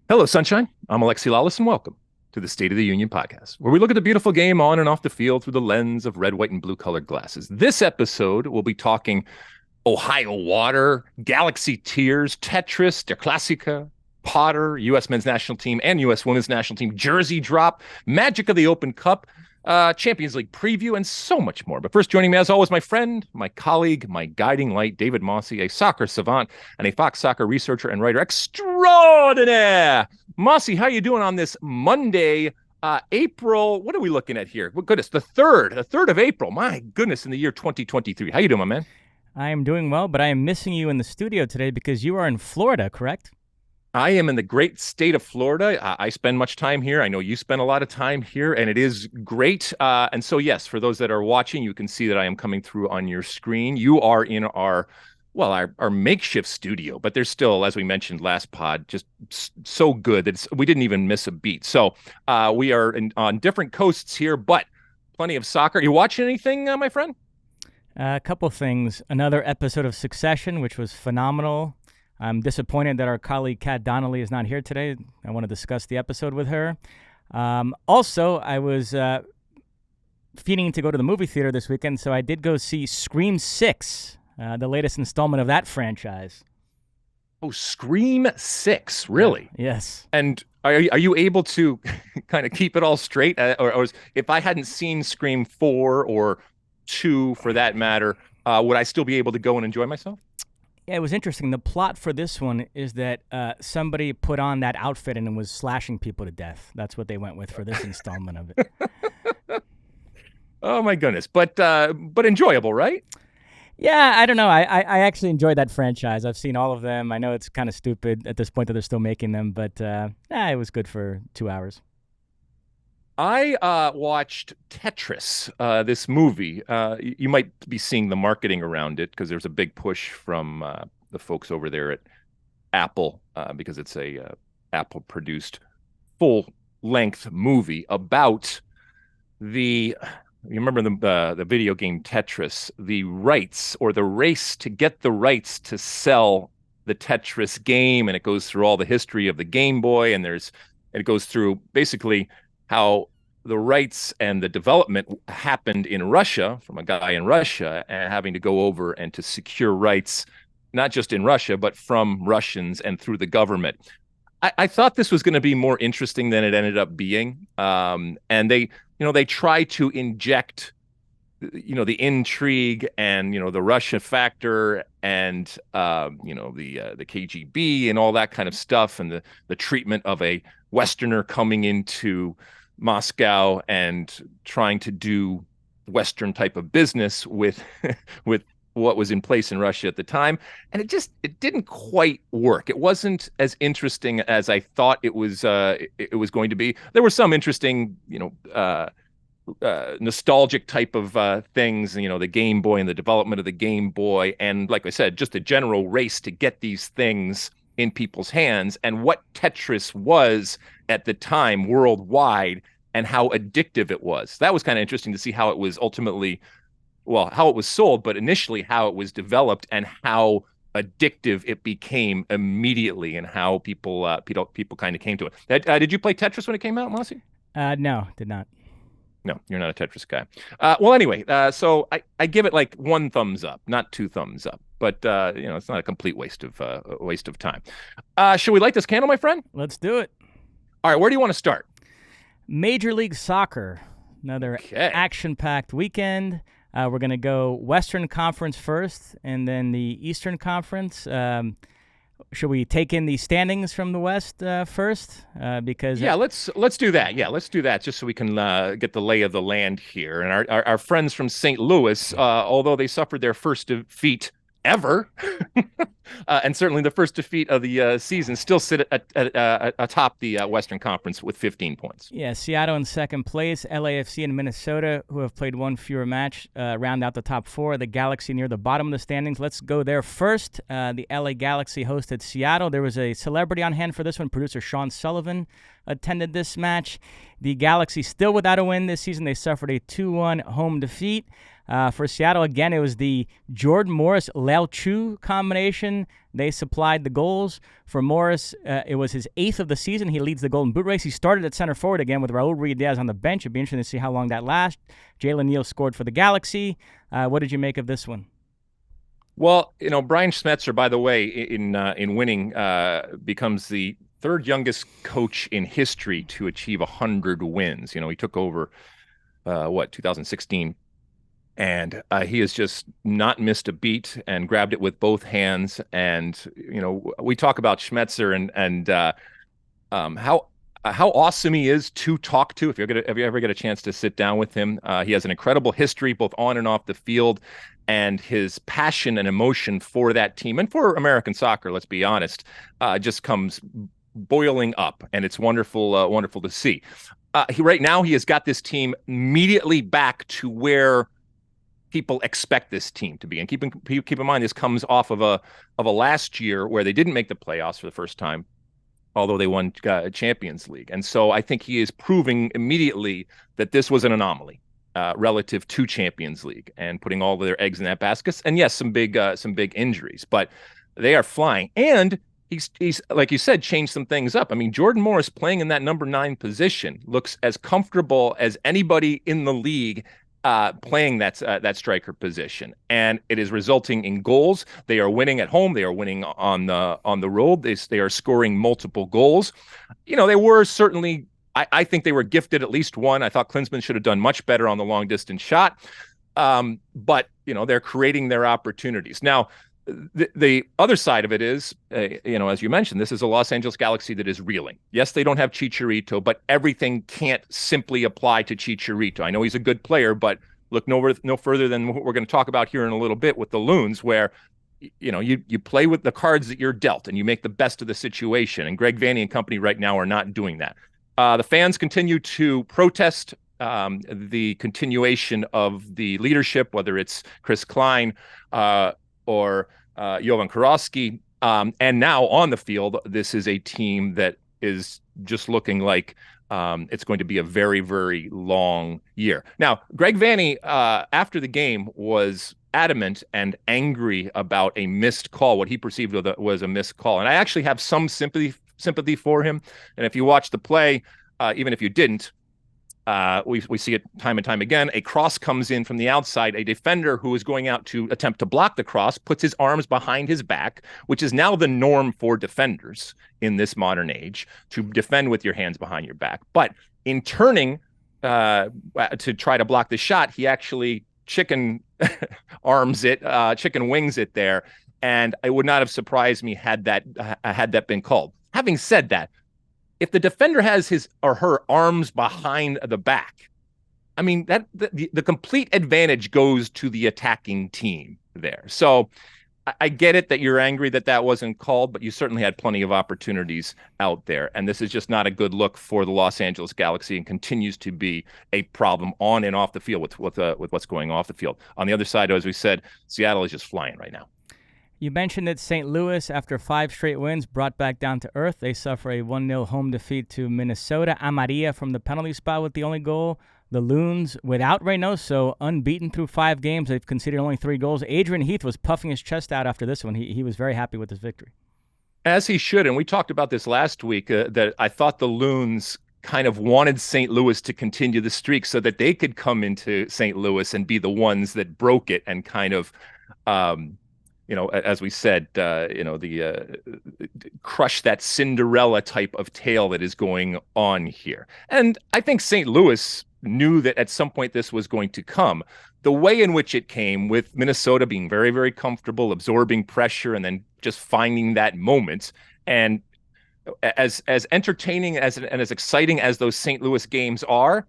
Hello, Sunshine. I'm Alexi, Lalas, and welcome to the State of the Union podcast, where we look at the beautiful game on and off the field through the lens of red, white, and blue colored glasses. This episode, we'll be talking Ohio Water, Galaxy Tears, Tetris, Der Klassiker, Potter, U.S. men's national team, and U.S. women's national team, Jersey Drop, Magic of the Open Cup, Champions League preview, and so much more. But first, joining me as always, my friend, my colleague, my guiding light, David Mosse, a soccer savant and a Fox soccer researcher and writer extraordinaire. Mosse, how you doing on this Monday, April? What are we looking at here? Well, goodness, the 3rd of April. My goodness, in the year 2023. How you doing, my man? I am doing well, but I am missing you in the studio today because you are in Florida, correct? I am in the great state of Florida. I spend much time here. I know you spend a lot of time here, and it is great. And so, yes, for those that are watching, you can see that I am coming through on your screen. You are in our makeshift studio, but there's still, as we mentioned last pod, just so good that we didn't even miss a beat. So we are on different coasts here, but plenty of soccer. You watching anything, my friend? A couple things. Another episode of Succession, which was phenomenal. I'm disappointed that our colleague Kat Donnelly is not here today. I want to discuss the episode with her. Also, I was feeding to go to the movie theater this weekend, so I did go see Scream 6, the latest installment of that franchise. Oh, Scream 6, really? Yes. And are you able to kind of keep it all straight? If I hadn't seen Scream 4 or 2, for that matter, would I still be able to go and enjoy myself? Yeah, it was interesting. The plot for this one is that somebody put on that outfit and was slashing people to death. That's what they went with for this installment of it. Oh my goodness, but enjoyable, right? Yeah, I don't know. I actually enjoyed that franchise. I've seen all of them. I know it's kind of stupid at this point that they're still making them, but it was good for 2 hours. I watched Tetris, this movie. You might be seeing the marketing around it because there's a big push from the folks over there at Apple because it's a Apple-produced full-length movie about you remember the video game Tetris, the rights or the race to get the rights to sell the Tetris game, and it goes through all the history of the Game Boy, and it goes through basically how the rights and the development happened in Russia from a guy in Russia and having to go over and to secure rights, not just in Russia, but from Russians and through the government. I thought this was going to be more interesting than it ended up being. And they try to inject, the intrigue and, the Russia factor and, the KGB and all that kind of stuff and the treatment of a Westerner coming into Moscow and trying to do Western type of business with what was in place in Russia at the time. And it didn't quite work. It wasn't as interesting as I thought it was going to be. There were some interesting, nostalgic type of things, the Game Boy and the development of the Game Boy. And like I said, just a general race to get these things in people's hands and what Tetris was at the time worldwide and how addictive it was. That was kind of interesting to see how it was ultimately, how it was sold, but initially how it was developed and how addictive it became immediately and how people kind of came to it. Did you play Tetris when it came out, Mosse? No, did not. No, you're not a Tetris guy. Anyway, so I give it like 1 thumbs up, not 2 thumbs up. But it's not a complete waste of time. Should we light this candle, my friend? Let's do it. All right, where do you want to start? Major League Soccer, another action-packed weekend. We're going to go Western Conference first, and then the Eastern Conference. Should we take in the standings from the West first? Because let's do that. Yeah, let's do that just so we can get the lay of the land here. And our friends from St. Louis, although they suffered their first defeat ever, and certainly the first defeat of the season, still sit atop the Western Conference with 15 points. Yeah, Seattle in second place. LAFC and Minnesota, who have played one fewer match, round out the top 4. The Galaxy near the bottom of the standings. Let's go there first. The LA Galaxy hosted Seattle. There was a celebrity on hand for this one. Producer Sean Sullivan attended this match. The Galaxy still without a win this season. They suffered a 2-1 home defeat. For Seattle, again, it was the Jordan Morris-Lau Chu combination. They supplied the goals. For Morris, it was his 8th of the season. He leads the Golden Boot race. He started at center forward again with Raul Ruiz-Diaz on the bench. It'd be interesting to see how long that lasts. Jalen Neal scored for the Galaxy. What did you make of this one? Well, Brian Schmetzer, by the way, in winning, becomes the third youngest coach in history to achieve 100 wins. He took over, 2016. And he has just not missed a beat and grabbed it with both hands. And, we talk about Schmetzer and how awesome he is to talk to. If you ever get a chance to sit down with him, he has an incredible history, both on and off the field. And his passion and emotion for that team and for American soccer, let's be honest, just comes boiling up. And it's wonderful, wonderful to see. Right now, he has got this team immediately back to where people expect this team to be. And keep in mind, this comes off of a last year where they didn't make the playoffs for the first time, although they won Champions League. And so I think he is proving immediately that this was an anomaly relative to Champions League and putting all of their eggs in that basket. And yes, some big injuries, but they are flying. And he's like you said, changed some things up. I mean, Jordan Morris playing in that number 9 position looks as comfortable as anybody in the league playing that striker position, and it is resulting in goals. They are winning at home. They are winning on the road. They are scoring multiple goals. They were certainly. I think they were gifted at least one. I thought Klinsmann should have done much better on the long distance shot. But they're creating their opportunities now. The other side of it is, as you mentioned, this is a Los Angeles Galaxy that is reeling. Yes, they don't have Chicharito, but everything can't simply apply to Chicharito. I know he's a good player, but look no further than what we're going to talk about here in a little bit with the Loons, where you play with the cards that you're dealt and you make the best of the situation. And Greg Vanney and company right now are not doing that. The fans continue to protest the continuation of the leadership, whether it's Chris Klein or Jovan Karowski. And now on the field, this is a team that is just looking like it's going to be a very, very long year. Now, Greg Vanney, after the game, was adamant and angry about a missed call, what he perceived was a missed call. And I actually have some sympathy for him. And if you watch the play, even if you didn't, we see it time and time again. A cross comes in from the outside. A defender who is going out to attempt to block the cross puts his arms behind his back, which is now the norm for defenders in this modern age, to defend with your hands behind your back. But in turning to try to block the shot, he actually chicken wings it there. And it would not have surprised me had that been called. Having said that, if the defender has his or her arms behind the back, I mean, that the complete advantage goes to the attacking team there. So I get it that you're angry that wasn't called, but you certainly had plenty of opportunities out there. And this is just not a good look for the Los Angeles Galaxy, and continues to be a problem on and off the field with what's going off the field. On the other side, as we said, Seattle is just flying right now. You mentioned that St. Louis, after 5 straight wins, brought back down to earth. They suffer a 1-0 home defeat to Minnesota. Amaria from the penalty spot with the only goal. The Loons, without Reynoso, unbeaten through 5 games. They've conceded only 3 goals. Adrian Heath was puffing his chest out after this one. He was very happy with his victory. As he should. And we talked about this last week, that I thought the Loons kind of wanted St. Louis to continue the streak so that they could come into St. Louis and be the ones that broke it and kind of as we said, crush that Cinderella type of tale that is going on here. And I think St. Louis knew that at some point this was going to come. The way in which it came, with Minnesota being very, very comfortable, absorbing pressure, and then just finding that moment. And as entertaining and as exciting as those St. Louis games are,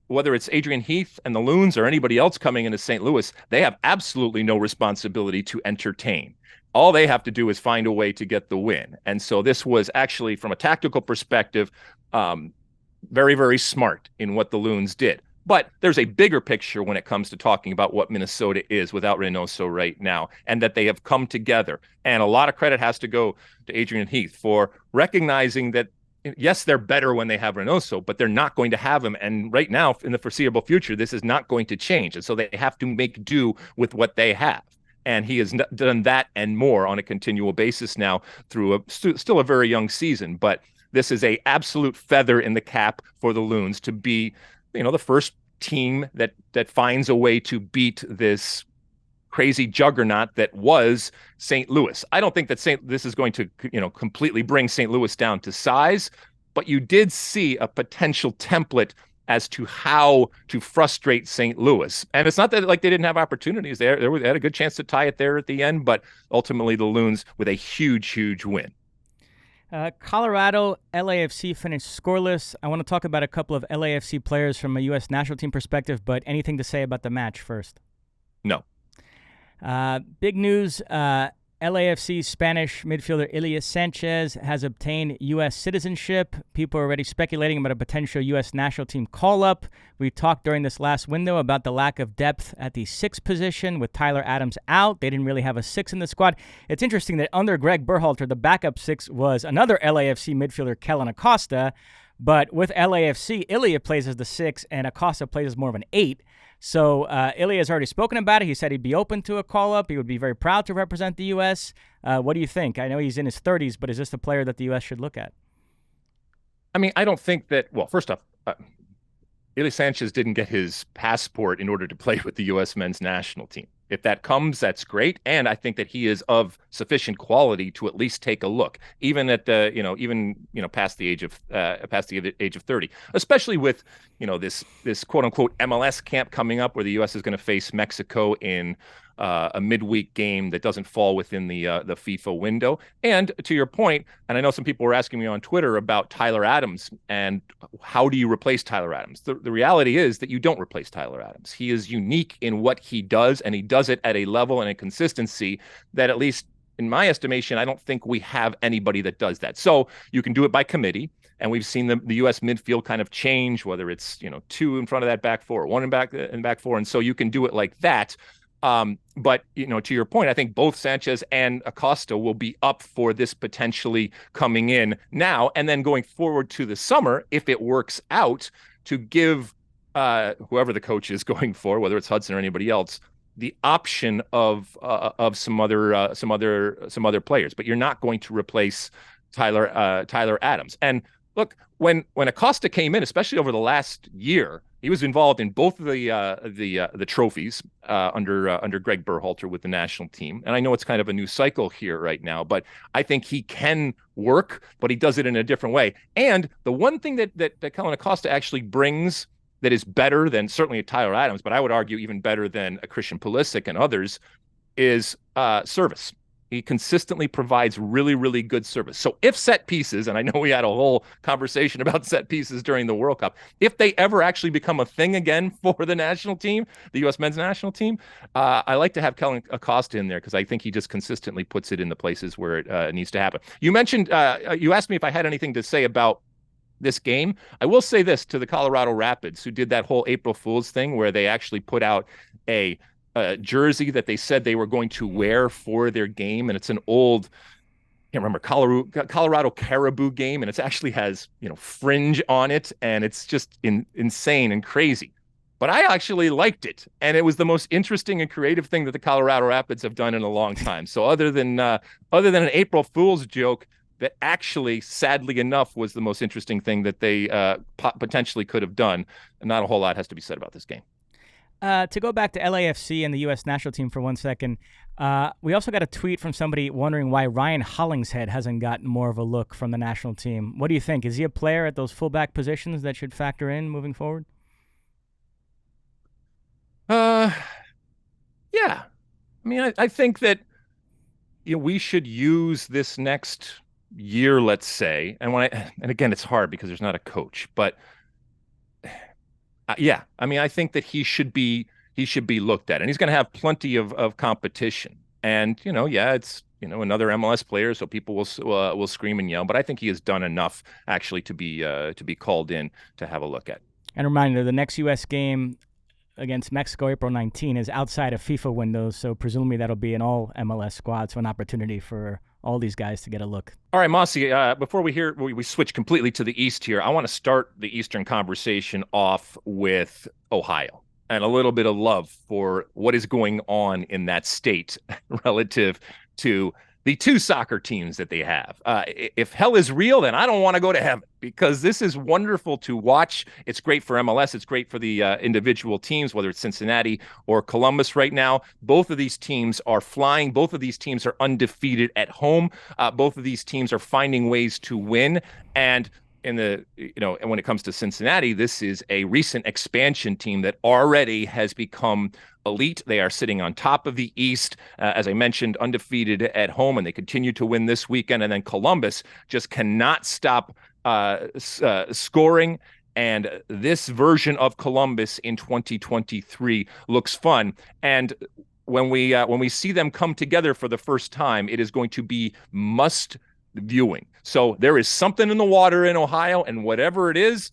whether it's Adrian Heath and the Loons or anybody else coming into St. Louis, they have absolutely no responsibility to entertain. All they have to do is find a way to get the win. And so this was actually, from a tactical perspective, very, very smart in what the Loons did. But there's a bigger picture when it comes to talking about what Minnesota is without Reynoso right now, and that they have come together. And a lot of credit has to go to Adrian Heath for recognizing that yes, they're better when they have Reynoso, but they're not going to have him. And right now, in the foreseeable future, this is not going to change. And so they have to make do with what they have. And he has done that and more on a continual basis now through still a very young season. But this is a absolute feather in the cap for the Loons to be, the first team that finds a way to beat this crazy juggernaut that was St. Louis. I don't think that this is going to, completely bring St. Louis down to size, but you did see a potential template as to how to frustrate St. Louis. And it's not that like they didn't have opportunities there. They had a good chance to tie it there at the end, but ultimately the Loons with a huge, huge win. Colorado, LAFC finished scoreless. I want to talk about a couple of LAFC players from a U.S. national team perspective, but anything to say about the match first? No. Big news, LAFC Spanish midfielder Ilie Sanchez has obtained U.S. citizenship. People are already speculating about a potential U.S. national team call-up. We talked during this last window about the lack of depth at the 6th position with Tyler Adams out. They didn't really have a 6 in the squad. It's interesting that under Greg Berhalter, the backup 6 was another LAFC midfielder, Kellen Acosta. But with LAFC, Ilie plays as the 6 and Acosta plays as more of an 8. So Ilie has already spoken about it. He said he'd be open to a call-up. He would be very proud to represent the U.S. What do you think? I know he's in his 30s, but is this the player that the U.S. should look at? I mean, I don't think that, well, first off, Ilie Sanchez didn't get his passport in order to play with the U.S. men's national team. If that comes, that's great. And I think that he is of sufficient quality to at least take a look, even at the, past the age of 30, especially with, this quote unquote MLS camp coming up where the U.S. is going to face Mexico in a midweek game that doesn't fall within the FIFA window. And to your point, and I know some people were asking me on Twitter about Tyler Adams and how do you replace Tyler Adams? The reality is that you don't replace Tyler Adams. He is unique in what he does, and he does it at a level and a consistency that, at least in my estimation, I don't think we have anybody that does that. So you can do it by committee. And we've seen the U.S. midfield kind of change, whether it's, 2 in front of that back 4, or 1 in back 4. And so you can do it like that. But, to your point, I think both Sanchez and Acosta will be up for this potentially coming in now and then going forward to the summer, if it works out, to give whoever the coach is going for, whether it's Hudson or anybody else, the option of some other players. But you're not going to replace Tyler Adams. And look, when Acosta came in, especially over the last year, he was involved in both of the trophies under Greg Berhalter with the national team. And I know it's kind of a new cycle here right now, but I think he can work, but he does it in a different way. And the one thing that Kellen Acosta actually brings that is better than certainly a Tyler Adams, but I would argue even better than a Christian Pulisic and others, is service. He consistently provides really, really good service. So if set pieces, and I know we had a whole conversation about set pieces during the World Cup, if they ever actually become a thing again for the national team, the U.S. men's national team, I like to have Kellen Acosta in there because I think he just consistently puts it in the places where it needs to happen. You mentioned, you asked me if I had anything to say about this game. I will say this to the Colorado Rapids, who did that whole April Fool's thing where they actually put out a jersey that they said they were going to wear for their game. And it's an old, I can't remember, Colorado Caribou game. And it actually has, fringe on it. And it's just insane and crazy. But I actually liked it. And it was the most interesting and creative thing that the Colorado Rapids have done in a long time. So other than an April Fool's joke, that actually, sadly enough, was the most interesting thing that they potentially could have done. And not a whole lot has to be said about this game. To go back to LAFC and the U.S. national team for 1 second, we also got a tweet from somebody wondering why Ryan Hollingshead hasn't gotten more of a look from the national team. What do you think? Is he a player at those fullback positions that should factor in moving forward? Yeah. I mean, I think that we should use this next year, let's say, and again, it's hard because there's not a coach, but yeah, I mean, I think that he should be looked at, and he's going to have plenty of competition. And it's another MLS player, so people will scream and yell. But I think he has done enough actually to be called in to have a look at. And a reminder: the next U.S. game against Mexico, April 19, is outside of FIFA windows, so presumably that'll be an all MLS squad, so an opportunity for all these guys to get a look. All right, Mosse, before we switch completely to the East here, I want to start the Eastern conversation off with Ohio and a little bit of love for what is going on in that state relative to the two soccer teams that they have. If hell is real, then I don't want to go to heaven, because this is wonderful to watch. It's great for MLS. It's great for the individual teams, whether it's Cincinnati or Columbus right now. Both of these teams are flying. Both of these teams are undefeated at home. Both of these teams are finding ways to win. And and when it comes to Cincinnati, this is a recent expansion team that already has become elite. They are sitting on top of the East, as I mentioned, undefeated at home, and they continue to win this weekend. And then Columbus just cannot stop scoring. And this version of Columbus in 2023 looks fun. And when we see them come together for the first time, it is going to be must viewing. So there is something in the water in Ohio, and whatever it is,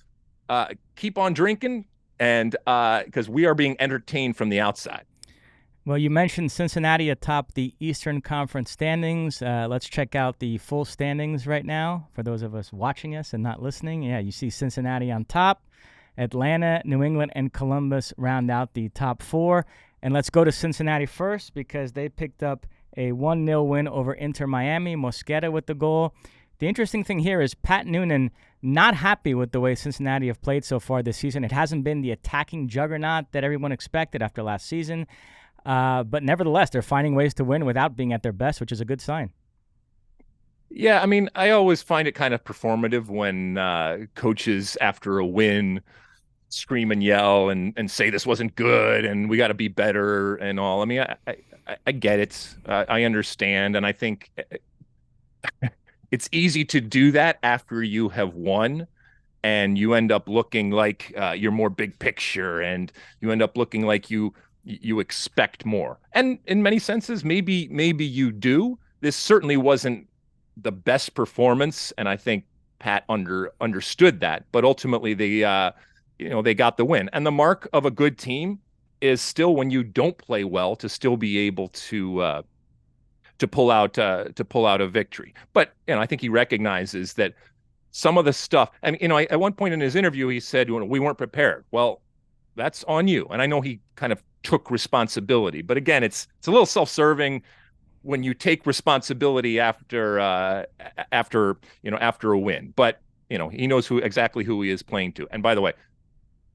keep on drinking, and because we are being entertained from the outside. Well, you mentioned Cincinnati atop the Eastern Conference standings. Let's check out the full standings right now for those of us watching us and not listening. Yeah, you see Cincinnati on top. Atlanta, New England, and Columbus round out the top four. And let's go to Cincinnati first, because they picked up a 1-0 win over Inter Miami. Mosquera with the goal. The interesting thing here is Pat Noonan not happy with the way Cincinnati have played so far this season. It hasn't been the attacking juggernaut that everyone expected after last season. But nevertheless, they're finding ways to win without being at their best, which is a good sign. Yeah, I mean, I always find it kind of performative when coaches, after a win, scream and yell and say this wasn't good and we got to be better and all. I mean, I get it. I understand. And I think it's easy to do that after you have won, and you end up looking like you're more big picture, and you end up looking like you expect more. And in many senses, maybe you do. This certainly wasn't the best performance, and I think Pat understood that. But ultimately, they got the win. And the mark of a good team is still, when you don't play well, to still be able to pull out a victory. But I think he recognizes that some of the stuff. I mean, at one point in his interview, he said, "We weren't prepared." Well, that's on you. And I know he kind of took responsibility, but again, it's a little self-serving when you take responsibility after a win. But he knows exactly who he is playing to. And by the way,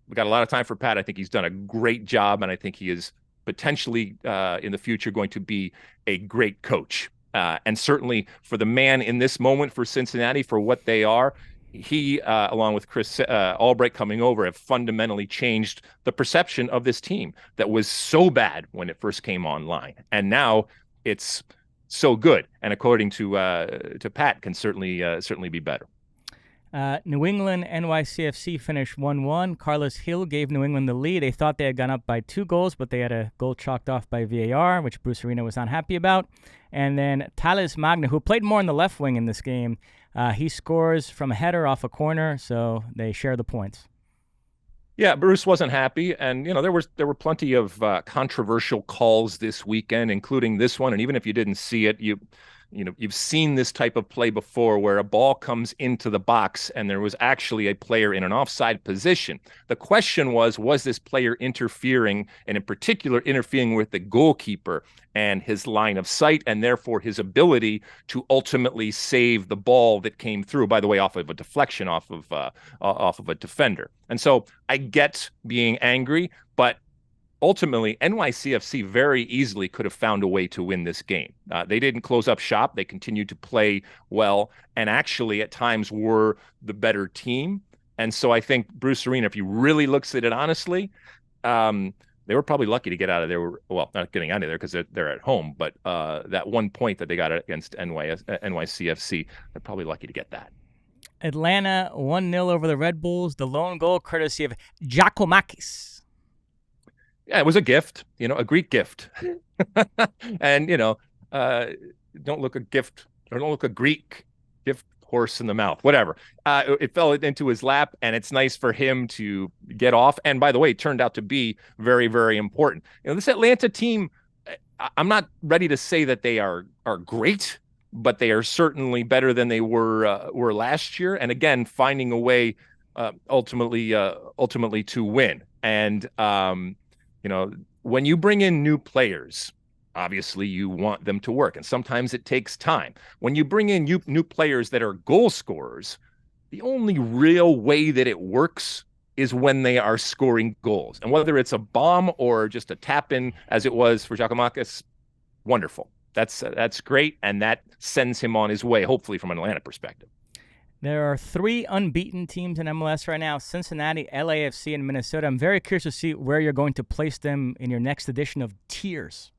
we got a lot of time for Pat. I think he's done a great job, and I think he is potentially in the future going to be a great coach. And certainly for the man in this moment for Cincinnati, for what they are, he, along with Chris Albright coming over, have fundamentally changed the perception of this team that was so bad when it first came online. And now it's so good. And according to Pat, can certainly be better. New England NYCFC finished 1-1. Carlos Hill gave New England the lead. They thought they had gone up by 2 goals, but they had a goal chalked off by VAR, which Bruce Arena was not happy about. And then Thales Magna, who played more in the left wing in this game, he scores from a header off a corner, so they share the points. Yeah, Bruce wasn't happy, and there were plenty of controversial calls this weekend, including this one. And even if you didn't see it, you've seen this type of play before, where a ball comes into the box and there was actually a player in an offside position. The question was this player interfering, and in particular interfering with the goalkeeper and his line of sight, and therefore his ability to ultimately save the ball that came through, by the way, off of a deflection off of a defender. And so I get being angry, but ultimately, NYCFC very easily could have found a way to win this game. They didn't close up shop. They continued to play well, and actually at times were the better team. And so I think Bruce Arena, if he really looks at it honestly, they were probably lucky to get out of there. Well, not getting out of there because they're at home, but that 1 point that they got against NYCFC, they're probably lucky to get that. Atlanta 1-0 over the Red Bulls. The lone goal courtesy of Giacomakis. Yeah, it was a gift, a Greek gift. And, don't look a Greek gift horse in the mouth, whatever. It fell into his lap, and it's nice for him to get off. And by the way, it turned out to be very, very important. This Atlanta team, I'm not ready to say that they are great, but they are certainly better than they were last year. And again, finding a way ultimately to win. And when you bring in new players, obviously you want them to work, and sometimes it takes time. When you bring in new players that are goal scorers, the only real way that it works is when they are scoring goals. And whether it's a bomb or just a tap in, as it was for Giakoumakis, wonderful. That's great, and that sends him on his way, hopefully from an Atlanta perspective. There are 3 unbeaten teams in MLS right now: Cincinnati, LAFC, and Minnesota. I'm very curious to see where you're going to place them in your next edition of Tiers.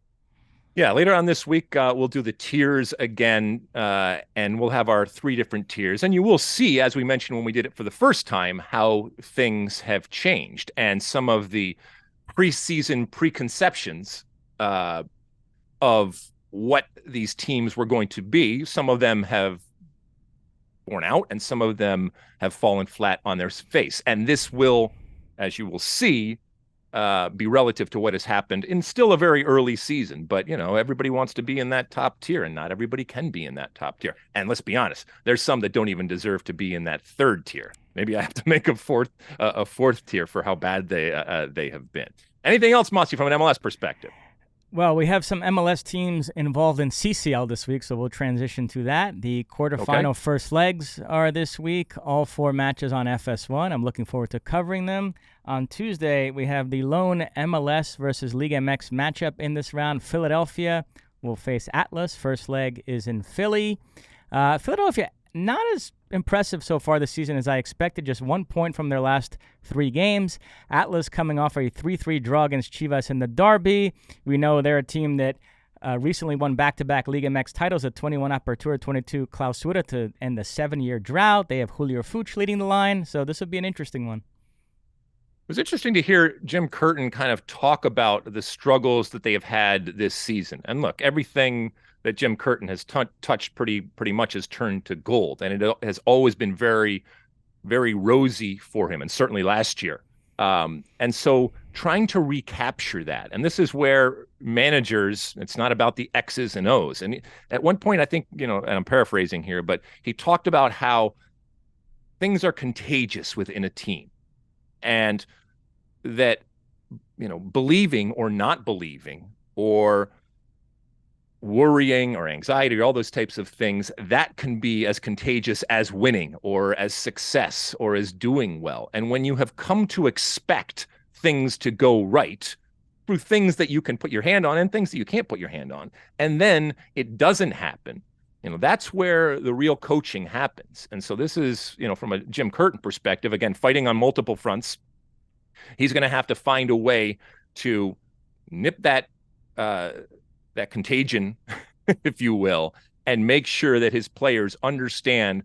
Yeah, later on this week, we'll do the tiers again, and we'll have our 3 different tiers. And you will see, as we mentioned when we did it for the first time, how things have changed. And some of the preseason preconceptions of what these teams were going to be, some of them have borne out, and some of them have fallen flat on their face. And this will, as you will see, be relative to what has happened in still a very early season. But, everybody wants to be in that top tier, and not everybody can be in that top tier. And let's be honest, there's some that don't even deserve to be in that third tier. Maybe I have to make a fourth tier for how bad they have been. Anything else, Mosse, from an MLS perspective? Well, we have some MLS teams involved in CCL this week, so we'll transition to that. The quarterfinal first legs are this week, all 4 matches on FS1. I'm looking forward to covering them. On Tuesday, we have the lone MLS versus Liga MX matchup in this round. Philadelphia will face Atlas. First leg is in Philly. Philadelphia, not as impressive so far this season as I expected, just 1 point from their last 3 games. Atlas coming off a 3-3 draw against Chivas in the derby. We know they're a team that recently won back-to-back Liga MX titles at 21 Apertura, 22 Clausura to end the 7-year drought. They have Julio Fuchs leading the line, so this would be an interesting one. It was interesting to hear Jim Curtin kind of talk about the struggles that they have had this season. And look, everything that Jim Curtin has touched pretty much has turned to gold. And it has always been very, very rosy for him, and certainly last year. And so trying to recapture that. And this is where managers, it's not about the X's and O's. And at one point, I think, and I'm paraphrasing here, but he talked about how things are contagious within a team. And that, believing or not believing or worrying or anxiety or all those types of things, that can be as contagious as winning or as success or as doing well. And when you have come to expect things to go right through things that you can put your hand on and things that you can't put your hand on, and then it doesn't happen, that's where the real coaching happens. And so this is, from a Jim Curtin perspective, again, fighting on multiple fronts. He's going to have to find a way to nip that contagion, if you will, and make sure that his players understand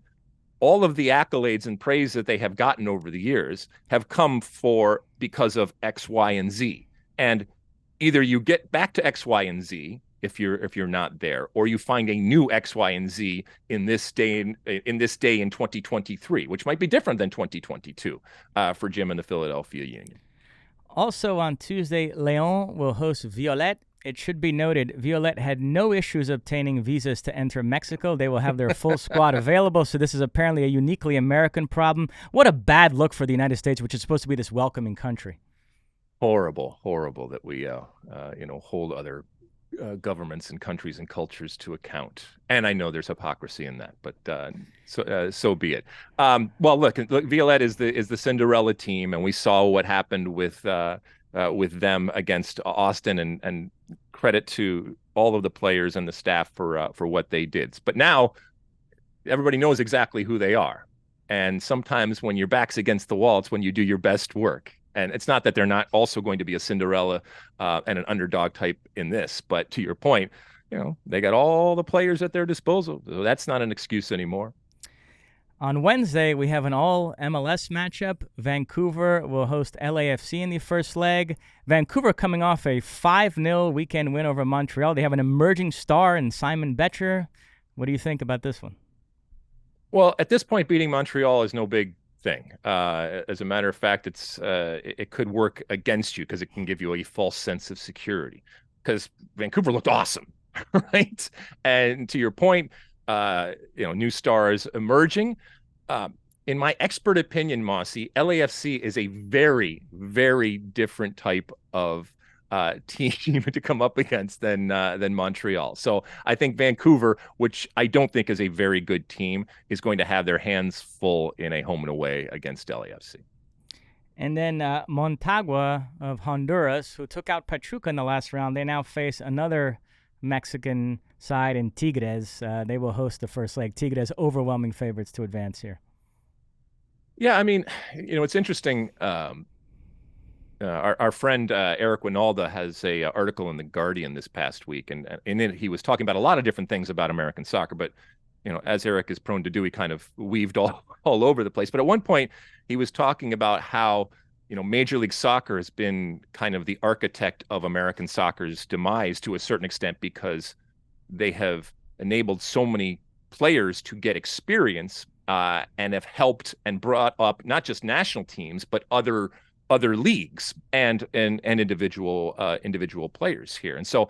all of the accolades and praise that they have gotten over the years have come because of X, Y, and Z. And either you get back to X, Y, and Z if you're not there, or you find a new X, Y, and Z in this day in 2023, which might be different than 2022 for Jim and the Philadelphia Union. Also on Tuesday, Leon will host Violet. It should be noted, Violet had no issues obtaining visas to enter Mexico. They will have their full squad available, so this is apparently a uniquely American problem. What a bad look for the United States, which is supposed to be this welcoming country. Horrible that we, hold other governments and countries and cultures to account. And I know there's hypocrisy in that, but so be it. Well, look, Violet is the Cinderella team, and we saw what happened with them against Austin, and credit to all of the players and the staff for what they did. But now everybody knows exactly who they are. And sometimes when your back's against the wall, it's when you do your best work. And it's not that they're not also going to be a Cinderella and an underdog type in this, but to your point, they got all the players at their disposal. So that's not an excuse anymore. On Wednesday, we have an all-MLS matchup. Vancouver will host LAFC in the first leg. Vancouver coming off a 5-0 weekend win over Montreal. They have an emerging star in Simon Betcher. What do you think about this one? Well, at this point, beating Montreal is no big thing. As a matter of fact, it could work against you because it can give you a false sense of security. Because Vancouver looked awesome, right? And to your point, new stars emerging. Uh, in my expert opinion, Mosse, LAFC is a very, very different type of team to come up against than Montreal. So I think Vancouver, which I don't think is a very good team, is going to have their hands full in a home and away against LAFC. And then Montagua of Honduras, who took out Pachuca in the last round, they now face another Mexican side in Tigres. They will host the first leg. Tigres overwhelming favorites to advance here. Yeah, I mean, it's interesting. Our friend Eric Winalda has a article in the Guardian this past week, and in it he was talking about a lot of different things about American soccer. But as Eric is prone to do, he kind of weaved all over the place. But at one point, he was talking about how Major League Soccer has been kind of the architect of American soccer's demise to a certain extent because they have enabled so many players to get experience and have helped and brought up not just national teams but other leagues and individual players here. And so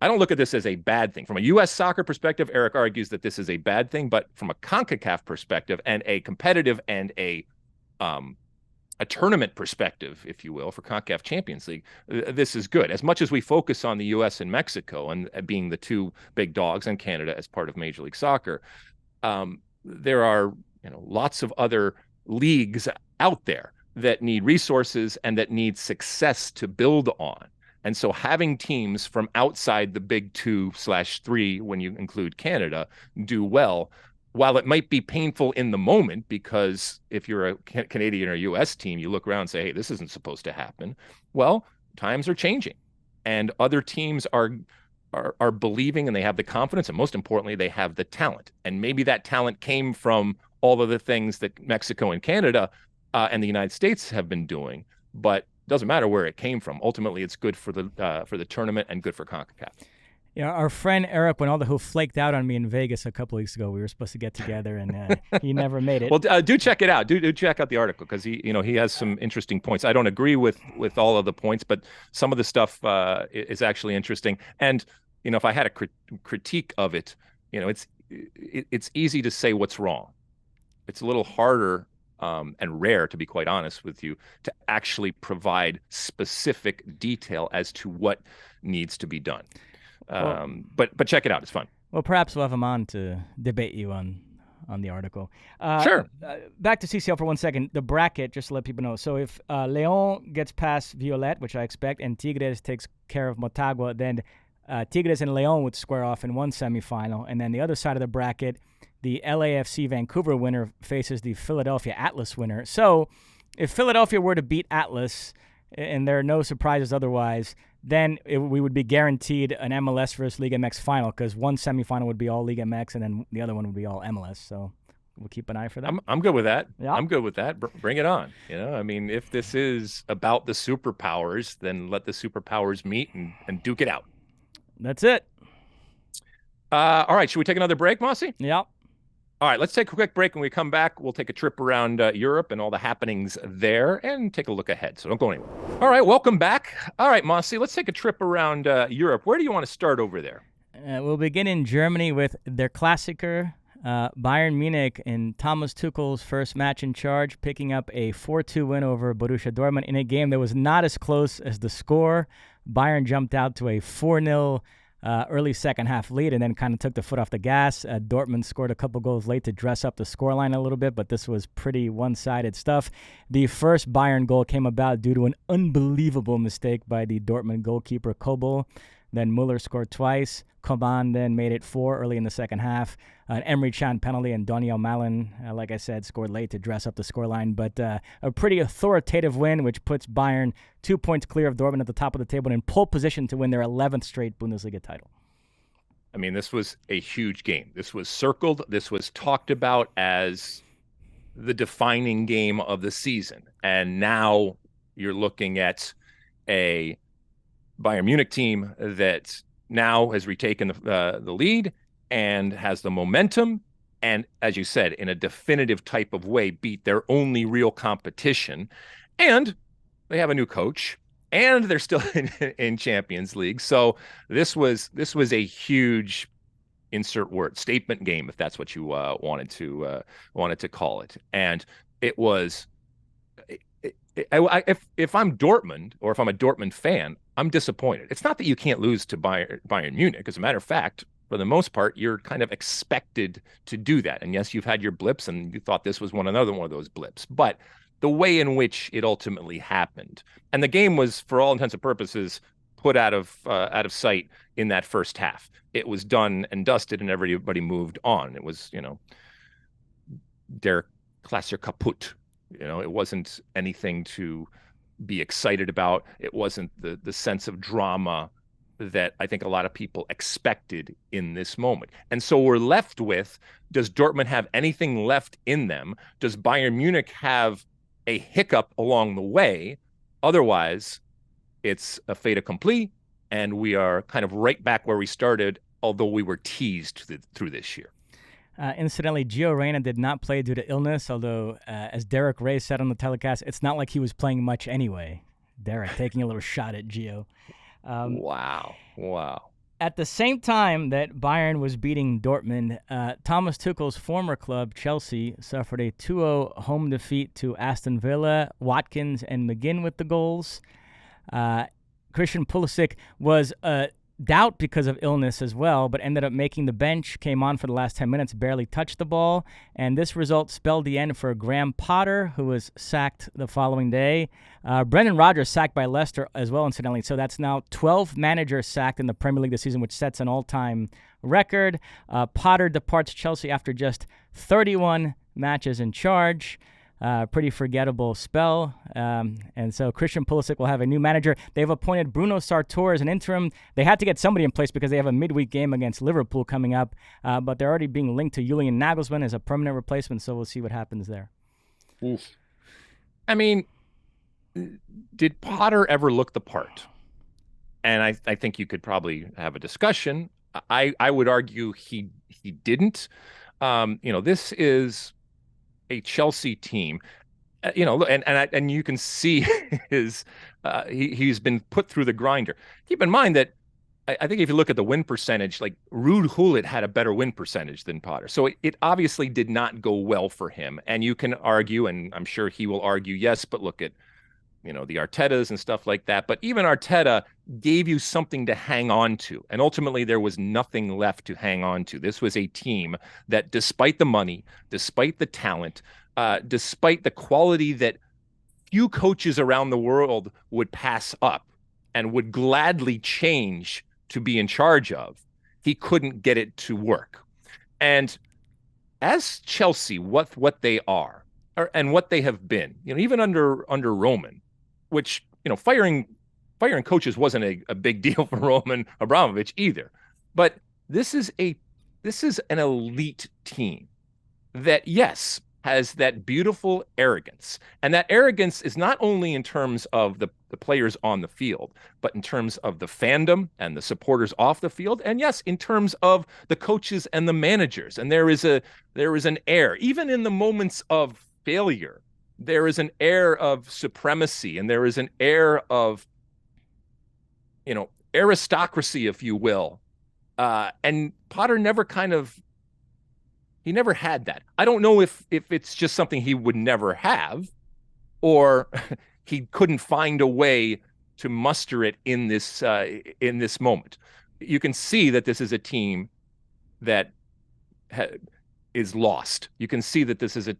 I don't look at this as a bad thing. From a U.S. soccer perspective, Eric argues that this is a bad thing, but from a CONCACAF perspective and a competitive and a tournament perspective, if you will, for CONCACAF Champions League, this is good. As much as we focus on the U.S. and Mexico and being the two big dogs, and Canada as part of Major League Soccer, there are lots of other leagues out there that need resources and that need success to build on. And so having teams from outside the big 2/3, when you include Canada, do well, while it might be painful in the moment, because if you're a Canadian or US team, you look around and say, hey, this isn't supposed to happen. Well, times are changing and other teams are believing, and they have the confidence, and most importantly, they have the talent. And maybe that talent came from all of the things that Mexico and Canada and the United States have been doing, but it doesn't matter where it came from. Ultimately, it's good for the tournament and good for CONCACAF. Yeah, our friend Eric Winalda, who flaked out on me in Vegas a couple weeks ago, we were supposed to get together, and he never made it. Well, do check it out. Do check out the article, because he has some interesting points. I don't agree with all of the points, but some of the stuff is actually interesting. And if I had a critique of it, it's easy to say what's wrong. It's a little harder and rare, to be quite honest with you, to actually provide specific detail as to what needs to be done. But check it out; it's fun. Well, perhaps we'll have him on to debate you on the article. Sure. Back to CCL for 1 second. The bracket, just to let people know. So if León gets past Violet, which I expect, and Tigres takes care of Motagua, then Tigres and León would square off in one semifinal. And then the other side of the bracket, the LAFC Vancouver winner faces the Philadelphia Atlas winner. So if Philadelphia were to beat Atlas, and there are no surprises otherwise, then we would be guaranteed an MLS versus Liga MX final, because one semifinal would be all Liga MX and then the other one would be all MLS. So we'll keep an eye for that. I'm good with that. Yeah. I'm good with that. Bring it on. I mean, if this is about the superpowers, then let the superpowers meet and duke it out. That's it. All right. Should we take another break, Mosse? Yeah. All right, let's take a quick break. When we come back, we'll take a trip around Europe and all the happenings there and take a look ahead. So don't go anywhere. All right, welcome back. All right, Mosse, let's take a trip around Europe. Where do you want to start over there? We'll begin in Germany with their Klassiker, Bayern Munich, in Thomas Tuchel's first match in charge, picking up a 4-2 win over Borussia Dortmund in a game that was not as close as the score. Bayern jumped out to a 4-0 early second half lead and then kind of took the foot off the gas. Dortmund scored a couple goals late to dress up the scoreline a little bit, but this was pretty one-sided stuff. The first Bayern goal came about due to an unbelievable mistake by the Dortmund goalkeeper Kobel. Then Muller scored twice. Coman then made it 4 early in the second half. An Emre Can penalty, and Daniel Malin, like I said, scored late to dress up the scoreline. But a pretty authoritative win, which puts Bayern 2 points clear of Dortmund at the top of the table and in pole position to win their 11th straight Bundesliga title. I mean, this was a huge game. This was circled. This was talked about as the defining game of the season. And now you're looking at a Bayern Munich team that now has retaken the lead and has the momentum, and as you said, in a definitive type of way, beat their only real competition. And they have a new coach, and they're still in Champions League. So this was a huge, insert word statement game, if that's what you wanted to call it. And it was, if I'm Dortmund, or if I'm a Dortmund fan, I'm disappointed. It's not that you can't lose to Bayern Munich. As a matter of fact, for the most part, you're kind of expected to do that. And yes, you've had your blips, and you thought this was another one of those blips. But the way in which it ultimately happened, and the game was, for all intents and purposes, put out of sight in that first half. It was done and dusted, and everybody moved on. It was, der Klasser kaputt. It wasn't anything to be excited about. It wasn't the sense of drama that I think a lot of people expected in this moment. And so we're left with, does Dortmund have anything left in them? Does Bayern Munich have a hiccup along the way? Otherwise, it's a fait accompli, and we are kind of right back where we started, although we were teased through this year. Incidentally, Gio Reyna did not play due to illness, although, as Derek Ray said on the telecast, it's not like he was playing much anyway. Derek taking a little shot at Gio. Wow. At the same time that Bayern was beating Dortmund, Thomas Tuchel's former club, Chelsea, suffered a 2-0 home defeat to Aston Villa. Watkins and McGinn with the goals. Christian Pulisic was a doubt because of illness as well, but ended up making the bench, came on for the last 10 minutes, barely touched the ball. And this result spelled the end for Graham Potter, who was sacked the following day. Brendan Rodgers sacked by Leicester as well, incidentally. So that's now 12 managers sacked in the Premier League this season, which sets an all-time record. Potter departs Chelsea after just 31 matches in charge. Pretty forgettable spell. And so Christian Pulisic will have a new manager. They've appointed Bruno Sartor as an interim. They had to get somebody in place because they have a midweek game against Liverpool coming up. But they're already being linked to Julian Nagelsmann as a permanent replacement, so we'll see what happens there. Oof. I mean, did Potter ever look the part? And I think you could probably have a discussion. I would argue he didn't. This is a Chelsea team, and you can see he's been put through the grinder. Keep in mind that I think if you look at the win percentage, like Ruud Gullit had a better win percentage than Potter. So it obviously did not go well for him. And you can argue, and I'm sure he will argue, yes, but look at, the Artetas and stuff like that. But even Arteta gave you something to hang on to. And ultimately, there was nothing left to hang on to. This was a team that, despite the money, despite the talent, despite the quality that few coaches around the world would pass up and would gladly change to be in charge of, he couldn't get it to work. And as Chelsea, what they are, and what they have been, even under Roman, which, firing coaches wasn't a big deal for Roman Abramovich either. But this is an elite team that, yes, has that beautiful arrogance. And that arrogance is not only in terms of the players on the field, but in terms of the fandom and the supporters off the field. And yes, in terms of the coaches and the managers. And there is an air, even in the moments of failure, there is an air of supremacy, and there is an air of, aristocracy, if you will. And Potter never he never had that. I don't know if it's just something he would never have, or he couldn't find a way to muster it in this moment. You can see that this is a team that is lost. You can see that this is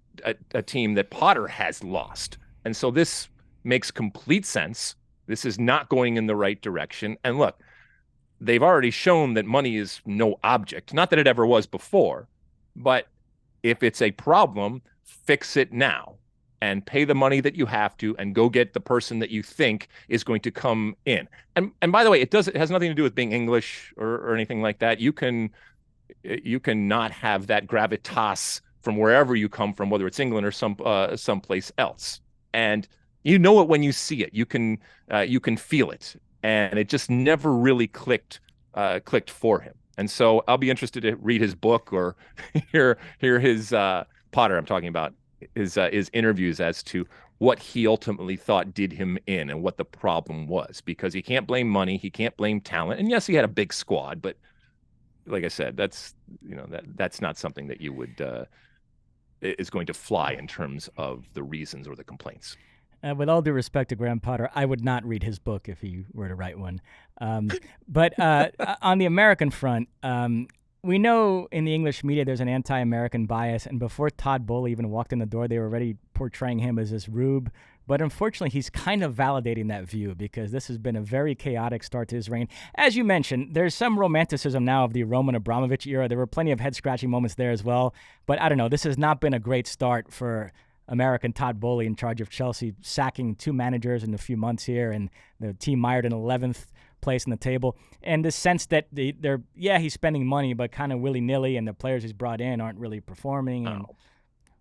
a team that Potter has lost. And so this makes complete sense. This is not going in the right direction. And look, they've already shown that money is no object. Not that it ever was before, but if it's a problem, fix it now and pay the money that you have to and go get the person that you think is going to come in. And by the way, it has nothing to do with being English or anything like that. You can not have that gravitas from wherever you come from, whether it's England or someplace else. And you know it when you see it. You can feel it, and it just never really clicked for him. And so I'll be interested to read his book or hear his Potter. I'm talking about his interviews as to what he ultimately thought did him in and what the problem was, because he can't blame money, he can't blame talent, and yes, he had a big squad, but like I said, that's not something that you would is going to fly in terms of the reasons or the complaints. With all due respect to Graham Potter, I would not read his book if he were to write one. But on the American front, we know in the English media there's an anti-American bias, and before Todd Bowley even walked in the door, they were already portraying him as this rube. But unfortunately, he's kind of validating that view because this has been a very chaotic start to his reign. As you mentioned, there's some romanticism now of the Roman Abramovich era. There were plenty of head-scratching moments there as well. But I don't know, this has not been a great start for American Todd Bowley in charge of Chelsea, sacking 2 managers in a few months here, and the team mired in 11th place in the table. And the sense that he's spending money, but kind of willy-nilly, and the players he's brought in aren't really performing. And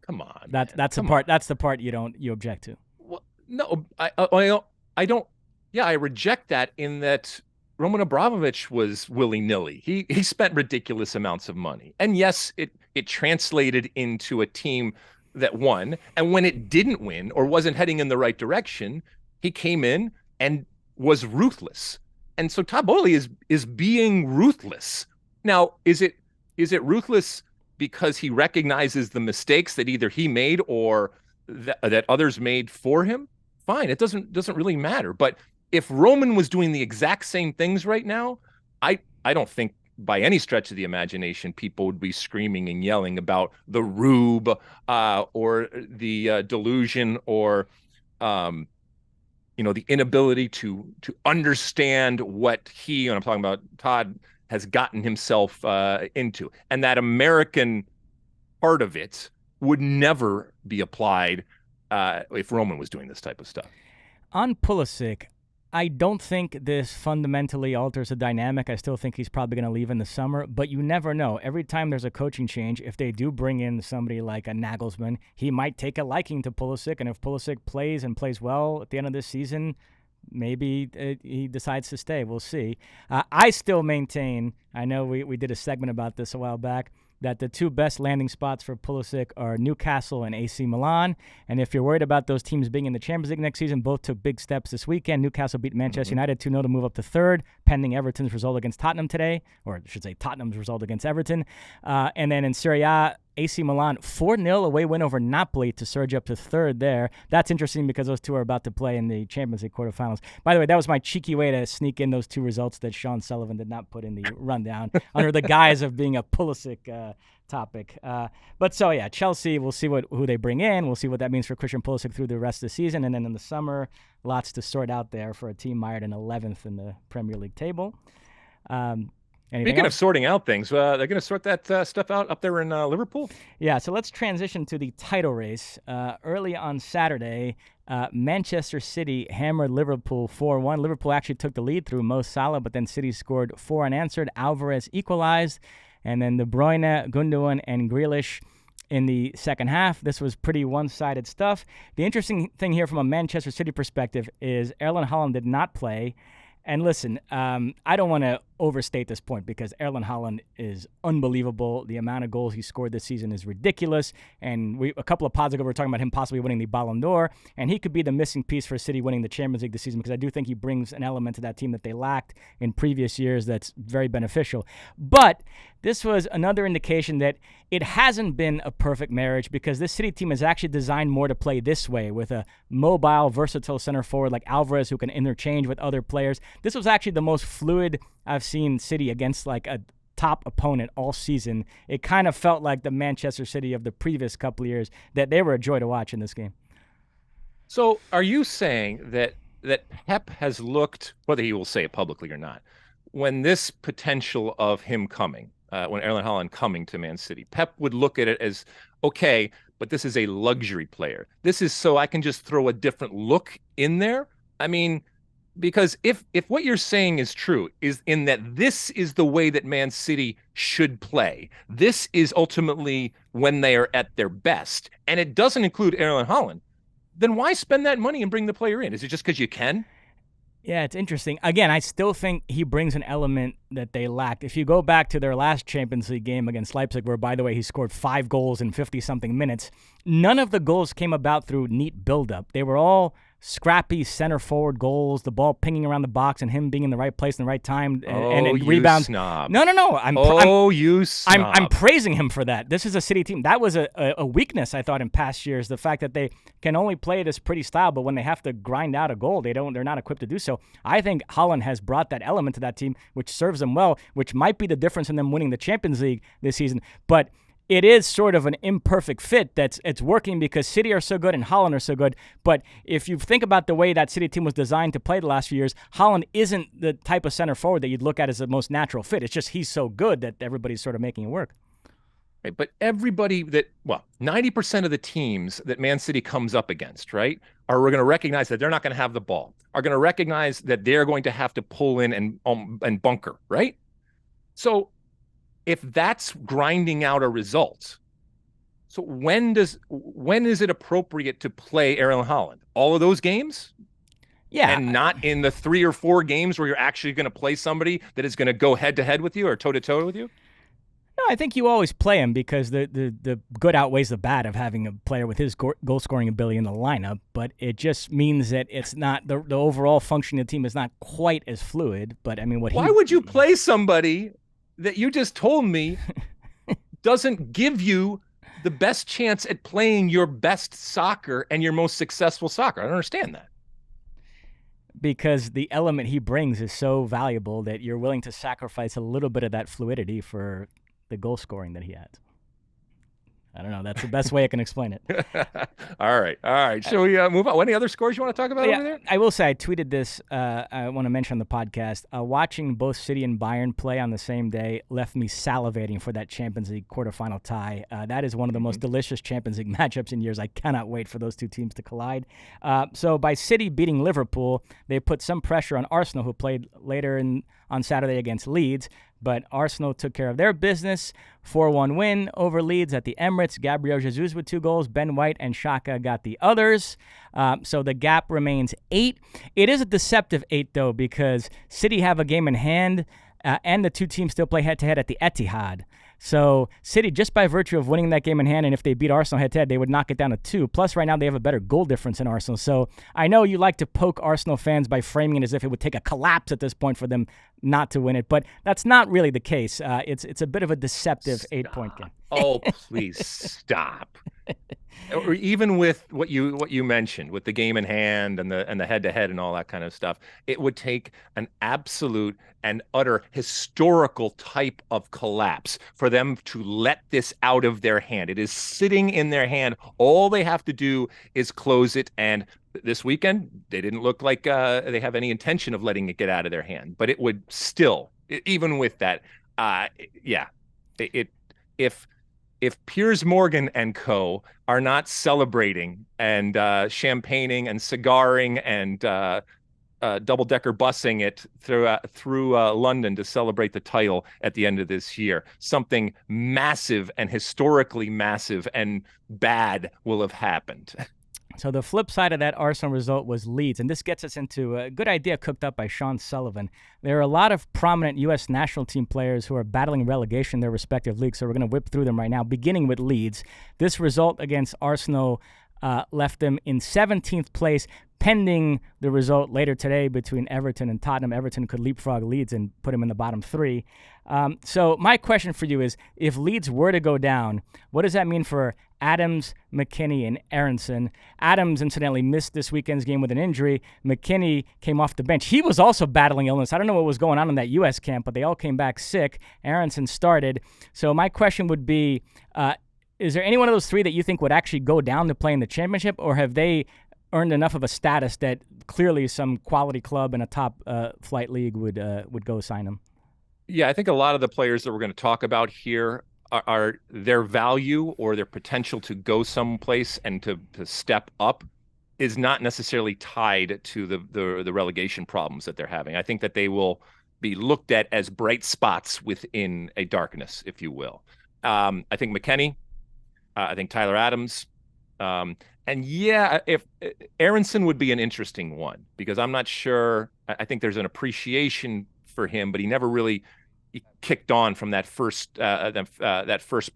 come on, that's the part. That's the part you object to. Well, no, I don't. Yeah, I reject that in that Roman Abramovich was willy-nilly. He spent ridiculous amounts of money, and yes, it translated into a team that won. And when it didn't win or wasn't heading in the right direction, he came in and was ruthless. And so Todd Bowley is being ruthless. Now, is it ruthless because he recognizes the mistakes that either he made or that others made for him? Fine, it doesn't really matter. But if Roman was doing the exact same things right now, I don't think by any stretch of the imagination people would be screaming and yelling about the rube or the delusion or the inability to understand what and I'm talking about Todd, has gotten himself into. And that American part of it would never be applied if Roman was doing this type of stuff. On Pulisic, I don't think this fundamentally alters the dynamic. I still think he's probably going to leave in the summer, but you never know. Every time there's a coaching change, if they do bring in somebody like a Nagelsmann, he might take a liking to Pulisic, and if Pulisic plays well at the end of this season, maybe he decides to stay. We'll see. I still maintain, I know we did a segment about this a while back, that the 2 best landing spots for Pulisic are Newcastle and AC Milan. And if you're worried about those teams being in the Champions League next season, both took big steps this weekend. Newcastle beat Manchester United 2-0 to move up to 3rd, pending Everton's result against Tottenham today, or I should say Tottenham's result against Everton. And then in Serie A, AC Milan 4-0 away win over Napoli to surge up to 3rd there. That's interesting because those 2 are about to play in the Champions League quarterfinals. By the way, that was my cheeky way to sneak in those 2 results that Sean Sullivan did not put in the rundown under the guise of being a Pulisic topic. But so, yeah, Chelsea, we'll see who they bring in. We'll see what that means for Christian Pulisic through the rest of the season. And then in the summer, lots to sort out there for a team mired in 11th in the Premier League table. Speaking of sorting out things, they're going to sort that stuff out up there in Liverpool? Yeah, so let's transition to the title race. Early on Saturday, Manchester City hammered Liverpool 4-1. Liverpool actually took the lead through Mo Salah, but then City scored 4 unanswered. Alvarez equalized, and then De Bruyne, Gundogan, and Grealish in the second half. This was pretty one-sided stuff. The interesting thing here from a Manchester City perspective is Erling Haaland did not play. And listen, I don't want to overstate this point because Erling Haaland is unbelievable. The amount of goals he scored this season is ridiculous. And a couple of pods ago, we were talking about him possibly winning the Ballon d'Or. And he could be the missing piece for City winning the Champions League this season because I do think he brings an element to that team that they lacked in previous years that's very beneficial. But this was another indication that it hasn't been a perfect marriage because this City team is actually designed more to play this way with a mobile, versatile center forward like Alvarez who can interchange with other players. This was actually the most fluid I've seen City against like a top opponent all season. It kind of felt like the Manchester City of the previous couple of years that they were a joy to watch in this game. So are you saying that Pep has looked, whether he will say it publicly or not, when this potential of him coming, when Erling Haaland coming to Man City, Pep would look at it as, okay, but this is a luxury player. This is so I can just throw a different look in there? I mean, because if what you're saying is true, is in that this is the way that Man City should play, this is ultimately when they are at their best, and it doesn't include Erling Haaland, then why spend that money and bring the player in? Is it just because you can? Yeah, it's interesting. Again, I still think he brings an element that they lacked. If you go back to their last Champions League game against Leipzig, where, by the way, he scored 5 goals in 50-something minutes, none of the goals came about through neat buildup. They were all scrappy center forward goals, the ball pinging around the box and him being in the right place in the right time and you rebounds. snob. No. You snob. I'm praising him for that. This is a City team. That was a weakness, I thought, in past years, the fact that they can only play this pretty style, but when they have to grind out a goal, they're not equipped to do so. I think Holland has brought that element to that team, which serves them well, which might be the difference in them winning the Champions League this season. But it is sort of an imperfect fit it's working because City are so good and Holland are so good. But if you think about the way that City team was designed to play the last few years, Holland isn't the type of center forward that you'd look at as the most natural fit. It's just he's so good that everybody's sort of making it work. Right, but 90% of the teams that Man City comes up against, right, are going to recognize that they're not going to have the ball, are going to recognize that they're going to have to pull in and bunker, right? So if that's grinding out a result, so when is it appropriate to play Erling Haaland? All of those games? Yeah. And not in the 3 or 4 games where you're actually going to play somebody that is going to go head-to-head with you or toe-to-toe with you? No, I think you always play him because the good outweighs the bad of having a player with his goal-scoring ability in the lineup, but it just means that it's not the overall functioning of the team is not quite as fluid. But I mean, why would you play somebody that you just told me doesn't give you the best chance at playing your best soccer and your most successful soccer? I don't understand that. Because the element he brings is so valuable that you're willing to sacrifice a little bit of that fluidity for the goal scoring that he has. I don't know. That's the best way I can explain it. All right. Shall we move on? Any other scores you want to talk about over there? I will say I tweeted this. I want to mention on the podcast. Watching both City and Bayern play on the same day left me salivating for that Champions League quarterfinal tie. That is one of the most delicious Champions League matchups in years. I cannot wait for those two teams to collide. So by City beating Liverpool, they put some pressure on Arsenal, who played later on Saturday against Leeds. But Arsenal took care of their business. 4-1 win over Leeds at the Emirates. Gabriel Jesus with 2 goals. Ben White and Xhaka got the others. So the gap remains 8. It is a deceptive 8, though, because City have a game in hand, and the two teams still play head-to-head at the Etihad. So City, just by virtue of winning that game in hand, and if they beat Arsenal head-to-head, they would knock it down to 2. Plus, right now, they have a better goal difference than Arsenal. So I know you like to poke Arsenal fans by framing it as if it would take a collapse at this point for them not to win it, but that's not really the case. It's a bit of a deceptive 8-point game. Oh, please stop. Or even with what you mentioned with the game in hand and the head-to-head and all that kind of stuff, it would take an absolute and utter historical type of collapse for them to let this out of their hand. It is sitting in their hand. All they have to do is close it, and this weekend they didn't look like they have any intention of letting it get out of their hand. But it would still, even with that, if Piers Morgan and co. are not celebrating and champagning and cigaring and double-decker busing it through London to celebrate the title at the end of this year, something massive and historically massive and bad will have happened. So the flip side of that Arsenal result was Leeds, and this gets us into a good idea cooked up by Sean Sullivan. There are a lot of prominent U.S. national team players who are battling relegation in their respective leagues, so we're going to whip through them right now, beginning with Leeds. This result against Arsenal left them in 17th place, pending the result later today between Everton and Tottenham. Everton could leapfrog Leeds and put them in the bottom 3. So my question for you is, if Leeds were to go down, what does that mean for Adams, McKennie, and Aaronson? Adams, incidentally, missed this weekend's game with an injury. McKennie came off the bench. He was also battling illness. I don't know what was going on in that U.S. camp, but they all came back sick. Aaronson started. So my question would be, is there any one of those 3 that you think would actually go down to play in the championship, or have they earned enough of a status that clearly some quality club in a top flight league would go sign them? Yeah, I think a lot of the players that we're going to talk about here are their value or their potential to go someplace and to step up is not necessarily tied to the relegation problems that they're having. I think that they will be looked at as bright spots within a darkness, if you will. I think McKennie, I think Tyler Adams, and if Aaronson would be an interesting one, because I'm not sure. I think there's an appreciation for him, but he never really kicked on from that first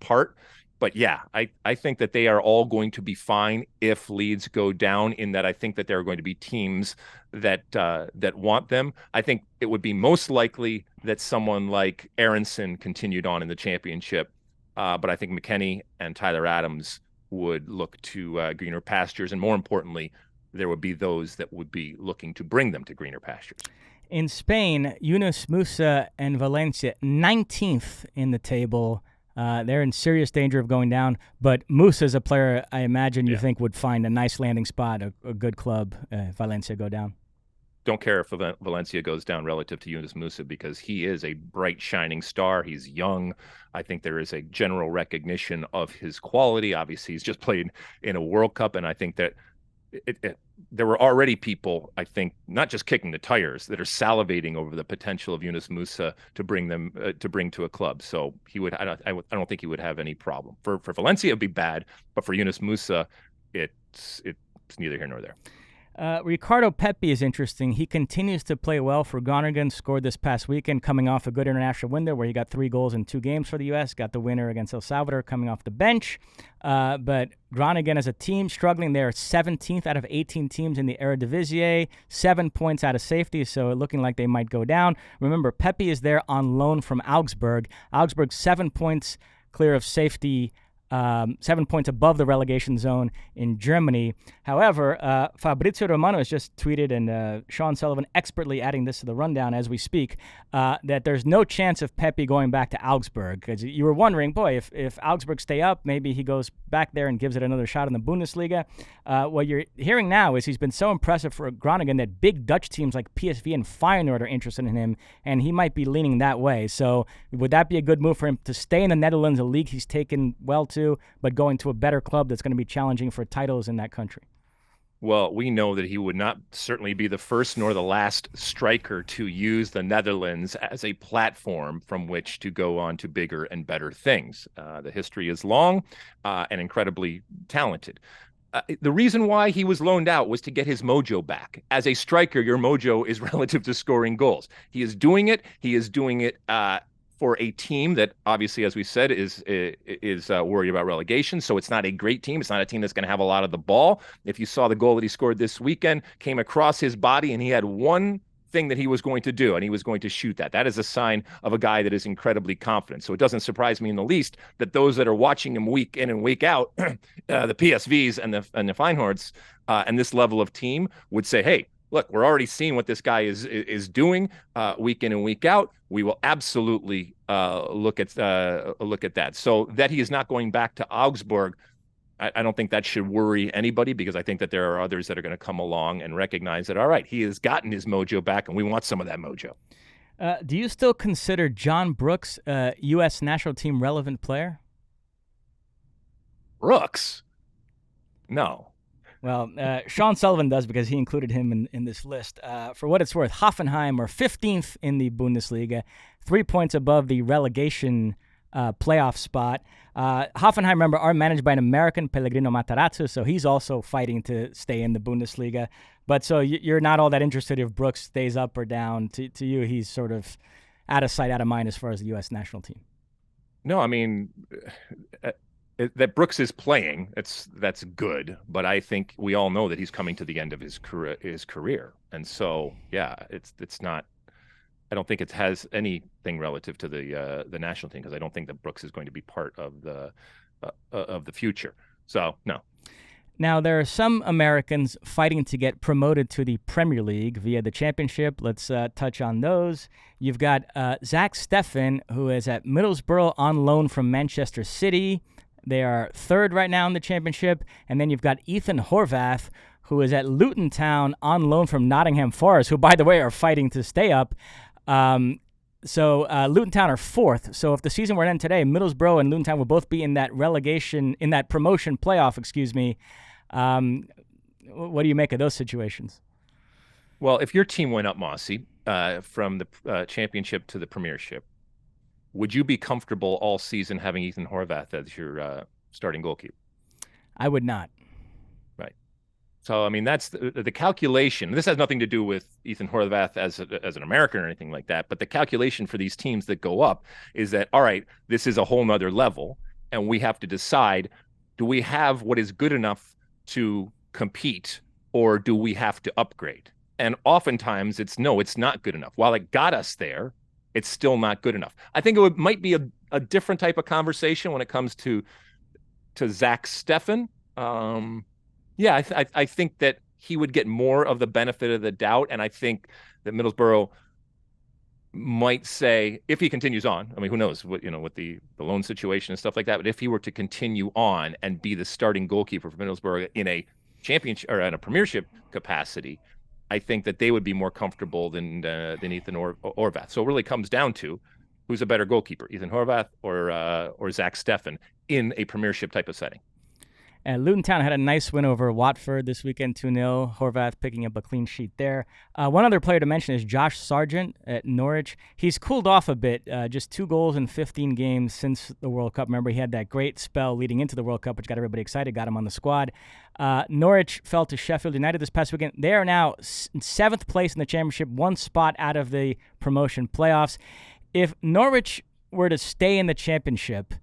part. But yeah, I think that they are all going to be fine if Leeds go down, in that I think that there are going to be teams that want them. I think it would be most likely that someone like Aaronson continued on in the championship. But I think McKennie and Tyler Adams would look to greener pastures. And more importantly, there would be those that would be looking to bring them to greener pastures. In Spain, Yunus Musah and Valencia, 19th in the table. They're in serious danger of going down. But Musah is a player I imagine you think would find a nice landing spot, a good club, if Valencia go down. Don't care if Valencia goes down relative to Yunus Musah, because he is a bright, shining star. He's young. I think there is a general recognition of his quality. Obviously, he's just played in a World Cup, and I think that there were already people, I think, not just kicking the tires, that are salivating over the potential of Yunus Musah to bring to a club. So he would. I don't think he would have any problem. For Valencia, it'd be bad, but for Yunus Musah, it's neither here nor there. Ricardo Pepi is interesting. He continues to play well for Groningen, scored this past weekend coming off a good international window where he got 3 goals in 2 games for the U.S., got the winner against El Salvador coming off the bench. But Groningen as a team struggling. They're 17th out of 18 teams in the Eredivisie, 7 points out of safety, so looking like they might go down. Remember, Pepi is there on loan from Augsburg. Augsburg 7 points clear of safety, 7 points above the relegation zone in Germany. However, Fabrizio Romano has just tweeted, and Sean Sullivan expertly adding this to the rundown as we speak, that there's no chance of Pepi going back to Augsburg. Because you were wondering, boy, if Augsburg stay up, maybe he goes back there and gives it another shot in the Bundesliga. What you're hearing now is he's been so impressive for Groningen that big Dutch teams like PSV and Feyenoord are interested in him, and he might be leaning that way. So would that be a good move for him to stay in the Netherlands, a league he's taken well to, but going to a better club that's going to be challenging for titles in that country? Well, we know that he would not certainly be the first nor the last striker to use the Netherlands as a platform from which to go on to bigger and better things. The history is long and incredibly talented. The reason why he was loaned out was to get his mojo back. As a striker, your mojo is relative to scoring goals. He is doing it. He is doing it for a team that, obviously, as we said, is worried about relegation. So it's not a great team. It's not a team that's going to have a lot of the ball. If you saw the goal that he scored this weekend, came across his body, and he had one thing that he was going to do, and he was going to shoot that. That is a sign of a guy that is incredibly confident. So it doesn't surprise me in the least that those that are watching him week in and week out, the PSVs and the Feyenoords, and this level of team would say, hey, look, we're already seeing what this guy is doing week in and week out. We will absolutely look at that. So that he is not going back to Augsburg, I don't think that should worry anybody, because I think that there are others that are going to come along and recognize that, all right, he has gotten his mojo back, and we want some of that mojo. Do you still consider John Brooks a U.S. national team relevant player? Brooks? No. Well, Sean Sullivan does, because he included him in this list. For what it's worth, Hoffenheim are 15th in the Bundesliga, 3 points above the relegation playoff spot. Hoffenheim, remember, are managed by an American, Pellegrino Matarazzo, so he's also fighting to stay in the Bundesliga. But so you're not all that interested if Brooks stays up or down. To you, he's sort of out of sight, out of mind as far as the U.S. national team. No, I mean, that Brooks is playing, that's good, but I think we all know that he's coming to the end of his career. And so, yeah, it's not, I don't think it has anything relative to the national team, because I don't think that Brooks is going to be part of the future. So, no. Now, there are some Americans fighting to get promoted to the Premier League via the championship. Let's touch on those. You've got Zach Steffen, who is at Middlesbrough on loan from Manchester City. They are third right now in the championship. And then you've got Ethan Horvath, who is at Luton Town on loan from Nottingham Forest, who, by the way, are fighting to stay up. So Luton Town are fourth. So if the season were to end today, Middlesbrough and Luton Town will both be in that promotion playoff, What do you make of those situations? Well, if your team went up, Mosse, from the championship to the premiership, would you be comfortable all season having Ethan Horvath as your starting goalkeeper? I would not. Right. So, I mean, that's the calculation. This has nothing to do with Ethan Horvath as an American or anything like that, but the calculation for these teams that go up is that, all right, this is a whole nother level. and we have to decide, do we have what is good enough to compete, or do we have to upgrade? And oftentimes it's no, it's not good enough. While it got us there, it's still not good enough. I think might be a different type of conversation when it comes to Zach Steffen. Yeah, I think that he would get more of the benefit of the doubt, and I think that Middlesbrough might say, if he continues on, I mean, who knows what, with the loan situation and stuff like that, but if he were to continue on and be the starting goalkeeper for Middlesbrough in a championship or in a premiership capacity, I think that they would be more comfortable than Ethan Horvath. So it really comes down to who's a better goalkeeper, Ethan Horvath or Zach Steffen in a premiership type of setting. And Luton Town had a nice win over Watford this weekend, 2-0. Horvath picking up a clean sheet there. One other player to mention is Josh Sargent at Norwich. He's cooled off a bit, just 2 goals in 15 games since the World Cup. Remember, he had that great spell leading into the World Cup, which got everybody excited, got him on the squad. Norwich fell to Sheffield United this past weekend. They are now in 7th place in the championship, 1 spot out of the promotion playoffs. If Norwich were to stay in the championship,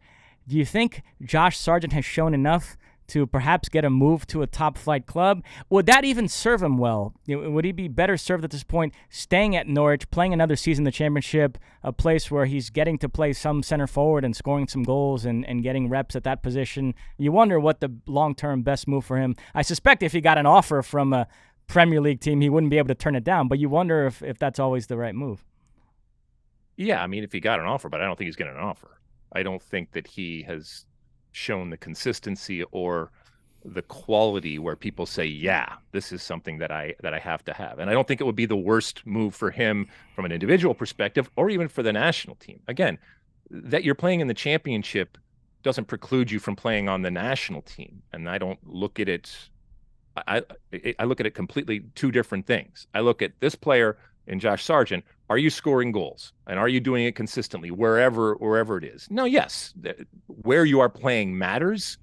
do you think Josh Sargent has shown enough to perhaps get a move to a top-flight club? Would that even serve him well? Would he be better served at this point staying at Norwich, playing another season in the championship, a place where he's getting to play some center forward and scoring some goals and getting reps at that position? You wonder what the long-term best move for him. I suspect if he got an offer from a Premier League team, he wouldn't be able to turn it down, but you wonder if that's always the right move. Yeah, I mean, if he got an offer, but I don't think he's getting an offer. I don't think that he has shown the consistency or the quality where people say, yeah, this is something that I have to have. And I don't think it would be the worst move for him from an individual perspective or even for the national team. Again, that you're playing in the championship doesn't preclude you from playing on the national team. And I don't look at it, I look at it completely 2 different things. I look at this player in Josh Sargent. Are you scoring goals? And are you doing it consistently wherever it is? No, yes. Where you are playing matters.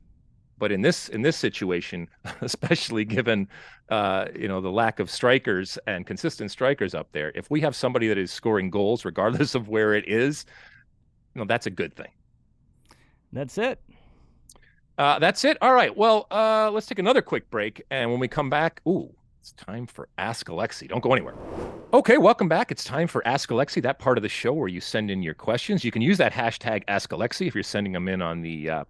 But in this situation, especially given the lack of strikers and consistent strikers up there, if we have somebody that is scoring goals regardless of where it is, that's a good thing. That's it. That's it. All right. Well, let's take another quick break. And when we come back, it's time for Ask Alexi. Don't go anywhere. Okay, welcome back. It's time for Ask Alexi, that part of the show where you send in your questions. You can use that hashtag Ask Alexi if you're sending them in on the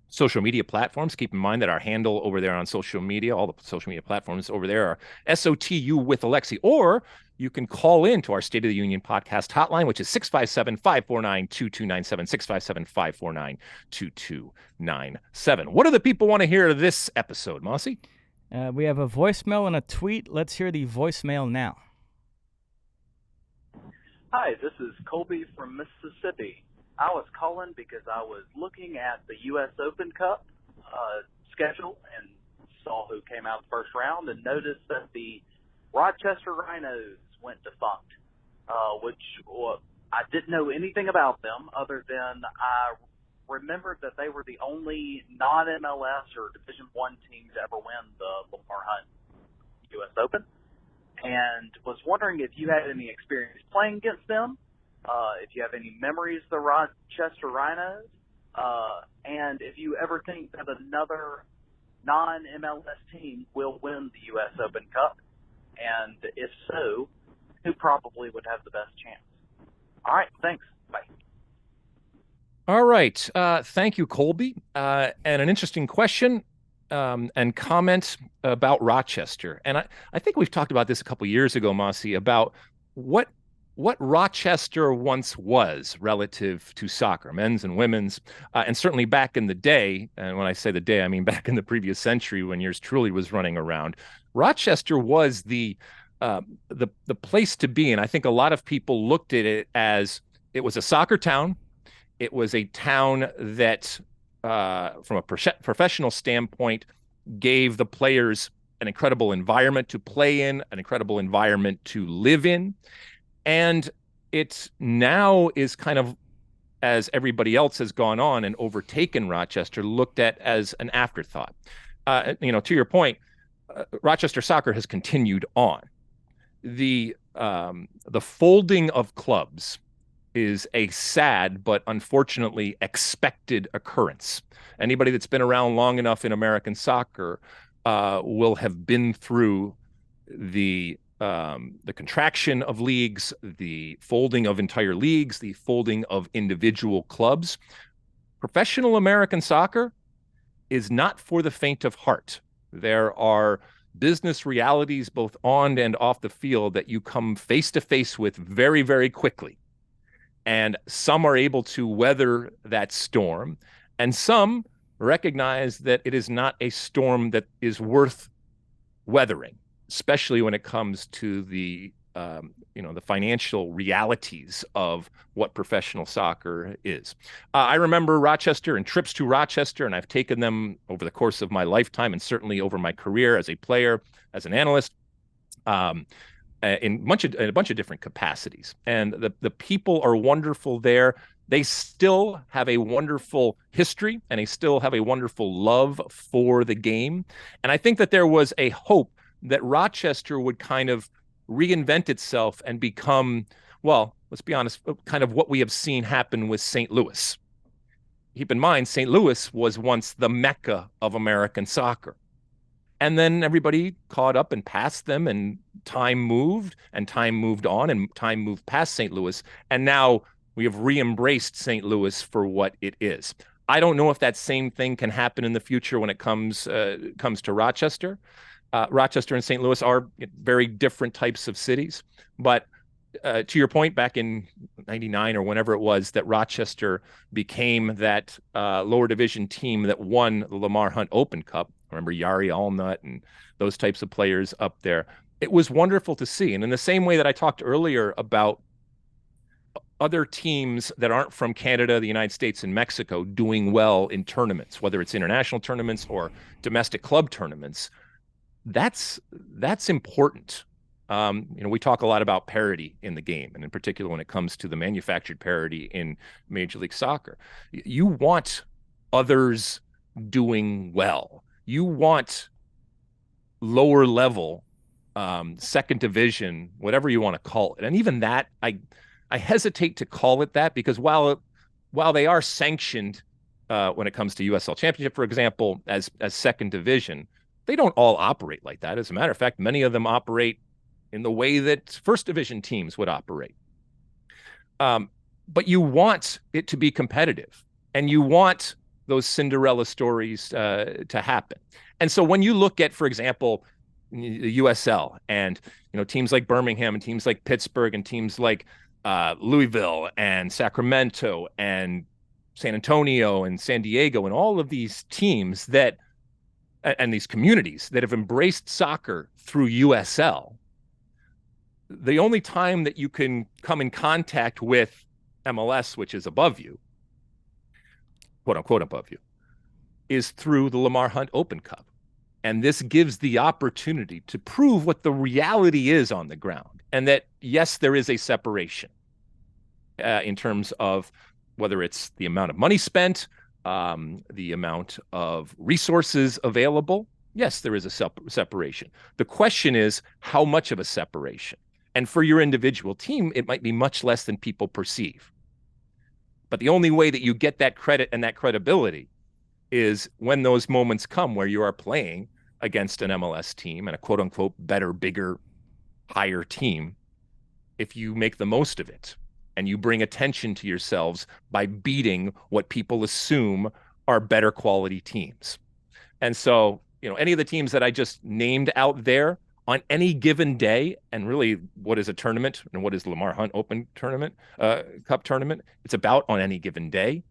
social media platforms. Keep in mind that our handle over there on social media, all the social media platforms over there are SOTU with Alexi. Or you can call in to our State of the Union podcast hotline, which is 657-549-2297, 657-549-2297. What do the people want to hear this episode, Mosse? We have a voicemail and a tweet. Let's hear the voicemail now. Hi, this is Colby from Mississippi. I was calling because I was looking at the U.S. Open Cup schedule and saw who came out the first round and noticed that the Rochester Rhinos went defunct, which I didn't know anything about them other than I remembered that they were the only non-MLS or Division I team to ever win the Lamar Hunt U.S. Open, and was wondering if you had any experience playing against them, if you have any memories of the Rochester Rhinos, and if you ever think that another non-MLS team will win the U.S. Open Cup, and if so, who probably would have the best chance. All right, thanks. Bye. All right. Thank you, Colby. And an interesting question and comment about Rochester. And I think we've talked about this a couple years ago, Mosse, about what Rochester once was relative to soccer, men's and women's, and certainly back in the day. And when I say the day, I mean back in the previous century when yours truly was running around. Rochester was the place to be, and I think a lot of people looked at it as it was a soccer town. It was a town that, from a professional standpoint, gave the players an incredible environment to play in, an incredible environment to live in. And it now is kind of, as everybody else has gone on and overtaken Rochester, looked at as an afterthought. To your point, Rochester soccer has continued on. The folding of clubs is a sad but unfortunately expected occurrence. Anybody that's been around long enough in American soccer will have been through the contraction of leagues, the folding of entire leagues, the folding of individual clubs. Professional American soccer is not for the faint of heart. There are business realities both on and off the field that you come face to face with very, very quickly. And some are able to weather that storm, and some recognize that it is not a storm that is worth weathering, especially when it comes to the the financial realities of what professional soccer is. I remember Rochester and trips to Rochester, and I've taken them over the course of my lifetime and certainly over my career as a player, as an analyst, in a bunch of different capacities. And the people are wonderful there. They still have a wonderful history, and they still have a wonderful love for the game. And I think that there was a hope that Rochester would kind of reinvent itself and become, well, let's be honest, kind of what we have seen happen with St. Louis. Keep in mind, St. Louis was once the Mecca of American soccer. And then everybody caught up and passed them, and time moved on, and time moved past St. Louis. And now we have re-embraced St. Louis for what it is. I don't know if that same thing can happen in the future when it comes to Rochester. Rochester and St. Louis are very different types of cities. But to your point, back in '99 or whenever it was that Rochester became that lower division team that won the Lamar Hunt Open Cup, remember Yari Allnut and those types of players up there, it was wonderful to see. And in the same way that I talked earlier about other teams that aren't from Canada, the United States, and Mexico doing well in tournaments, whether it's international tournaments or domestic club tournaments, that's important. We talk a lot about parity in the game, and in particular when it comes to the manufactured parity in Major League Soccer. You want others doing well. You want lower level, second division, whatever you want to call it. And even that, I hesitate to call it that, because while they are sanctioned when it comes to USL Championship, for example, as second division, they don't all operate like that. As a matter of fact, many of them operate in the way that first division teams would operate. But you want it to be competitive, and you want those Cinderella stories to happen. And so when you look at, for example, the USL and teams like Birmingham and teams like Pittsburgh and teams like Louisville and Sacramento and San Antonio and San Diego and all of these teams that and these communities that have embraced soccer through USL, the only time that you can come in contact with MLS, which is above you, quote unquote above you, is through the Lamar Hunt Open Cup. And this gives the opportunity to prove what the reality is on the ground. And that, yes, there is a separation in terms of whether it's the amount of money spent, the amount of resources available. Yes, there is a separation. The question is, how much of a separation? And for your individual team, it might be much less than people perceive. But the only way that you get that credit and that credibility is when those moments come where you are playing against an MLS team and a quote unquote better, bigger, higher team. If you make the most of it and you bring attention to yourselves by beating what people assume are better quality teams. And so, any of the teams that I just named out there on any given day, and really what is a tournament and what is Lamar Hunt Open Tournament, Cup Tournament, it's about on any given day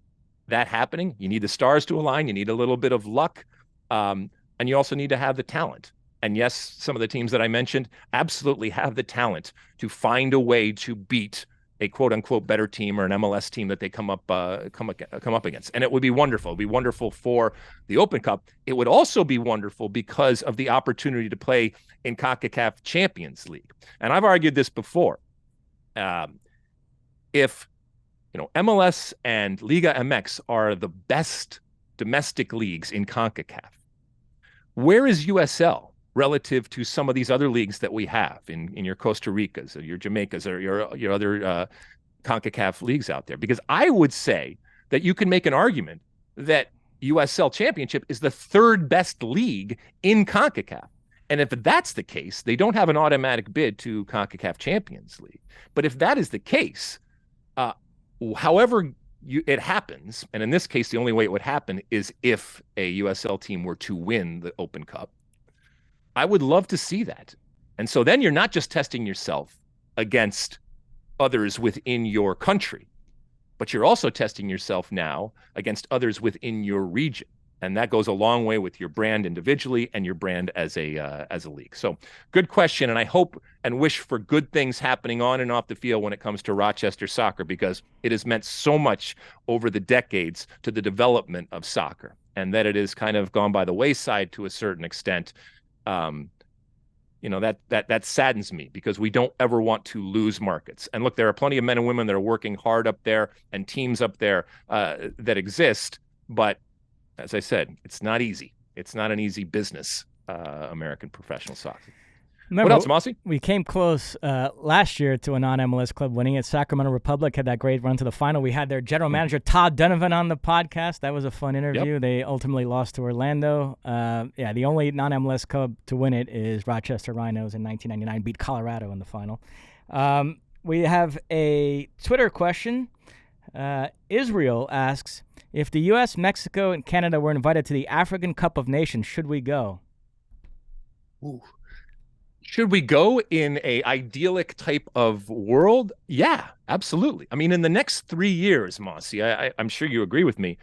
that happening. You need the stars to align. You need a little bit of luck. And you also need to have the talent. And yes, some of the teams that I mentioned absolutely have the talent to find a way to beat a quote unquote better team or an MLS team that they come up against. And it would be wonderful. It would be wonderful for the Open Cup. It would also be wonderful because of the opportunity to play in CONCACAF Champions League. And I've argued this before. If MLS and Liga MX are the best domestic leagues in CONCACAF, where is USL relative to some of these other leagues that we have in your Costa Ricas or your Jamaicas or your other CONCACAF leagues out there, because I would say that you can make an argument that USL Championship is the third best league in CONCACAF. And if that's the case, they don't have an automatic bid to CONCACAF Champions League. But if that is the case, however it happens, and in this case, the only way it would happen is if a USL team were to win the Open Cup, I would love to see that. And so then you're not just testing yourself against others within your country, but you're also testing yourself now against others within your region. And that goes a long way with your brand individually and your brand as a league. So good question. And I hope and wish for good things happening on and off the field when it comes to Rochester soccer, because it has meant so much over the decades to the development of soccer, and that it has kind of gone by the wayside to a certain extent. That saddens me, because we don't ever want to lose markets. And look, there are plenty of men and women that are working hard up there and teams up there that exist. But as I said, it's not easy. It's not an easy business, American professional soccer. Remember, what else, Mosse? We came close last year to a non-MLS club winning it. Sacramento Republic had that great run to the final. We had their general manager, Todd Donovan, on the podcast. That was a fun interview. Yep. They ultimately lost to Orlando. The only non-MLS club to win it is Rochester Rhinos in 1999, beat Colorado in the final. We have a Twitter question. Israel asks, if the U.S., Mexico, and Canada were invited to the African Cup of Nations, should we go? Ooh. Should we go in a idyllic type of world? Yeah, absolutely. I mean, in the next 3 years, Mosse, I'm sure you agree with me,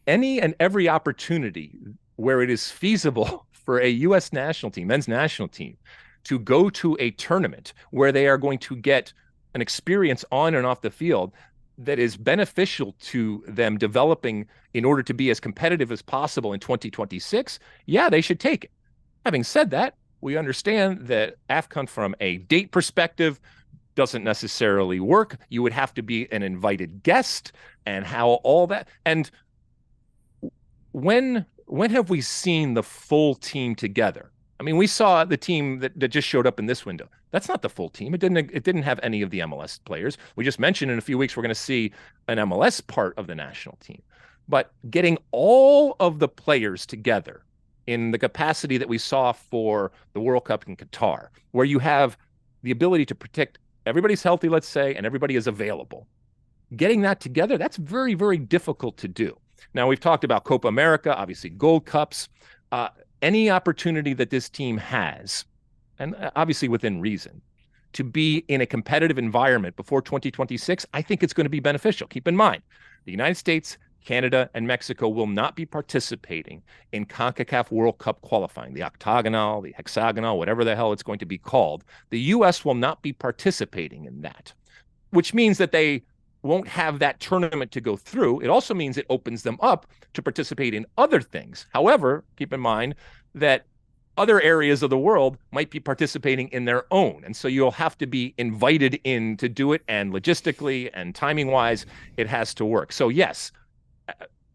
any and every opportunity where it is feasible for a U.S. national team, men's national team, to go to a tournament where they are going to get an experience on and off the field that is beneficial to them developing in order to be as competitive as possible in 2026, yeah, they should take it. Having said that, we understand that AFCON from a date perspective doesn't necessarily work. You would have to be an invited guest, and how all that. And when have we seen the full team together? I mean, we saw the team that just showed up in this window. That's not the full team. It didn't have any of the MLS players. We just mentioned in a few weeks we're going to see an MLS part of the national team. But getting all of the players together in the capacity that we saw for the World Cup in Qatar, where you have the ability to protect everybody's healthy, let's say, and everybody is available. Getting that together, that's very, very difficult to do. Now, we've talked about Copa America, obviously Gold Cups, any opportunity that this team has, and obviously within reason, to be in a competitive environment before 2026, I think it's going to be beneficial. Keep in mind, the United States, Canada, and Mexico will not be participating in CONCACAF World Cup qualifying, the octagonal, the hexagonal, whatever the hell it's going to be called. The U.S. will not be participating in that, which means that they won't have that tournament to go through. It also means it opens them up to participate in other things. However, keep in mind that other areas of the world might be participating in their own. And so you'll have to be invited in to do it. And logistically and timing-wise, it has to work. So yes,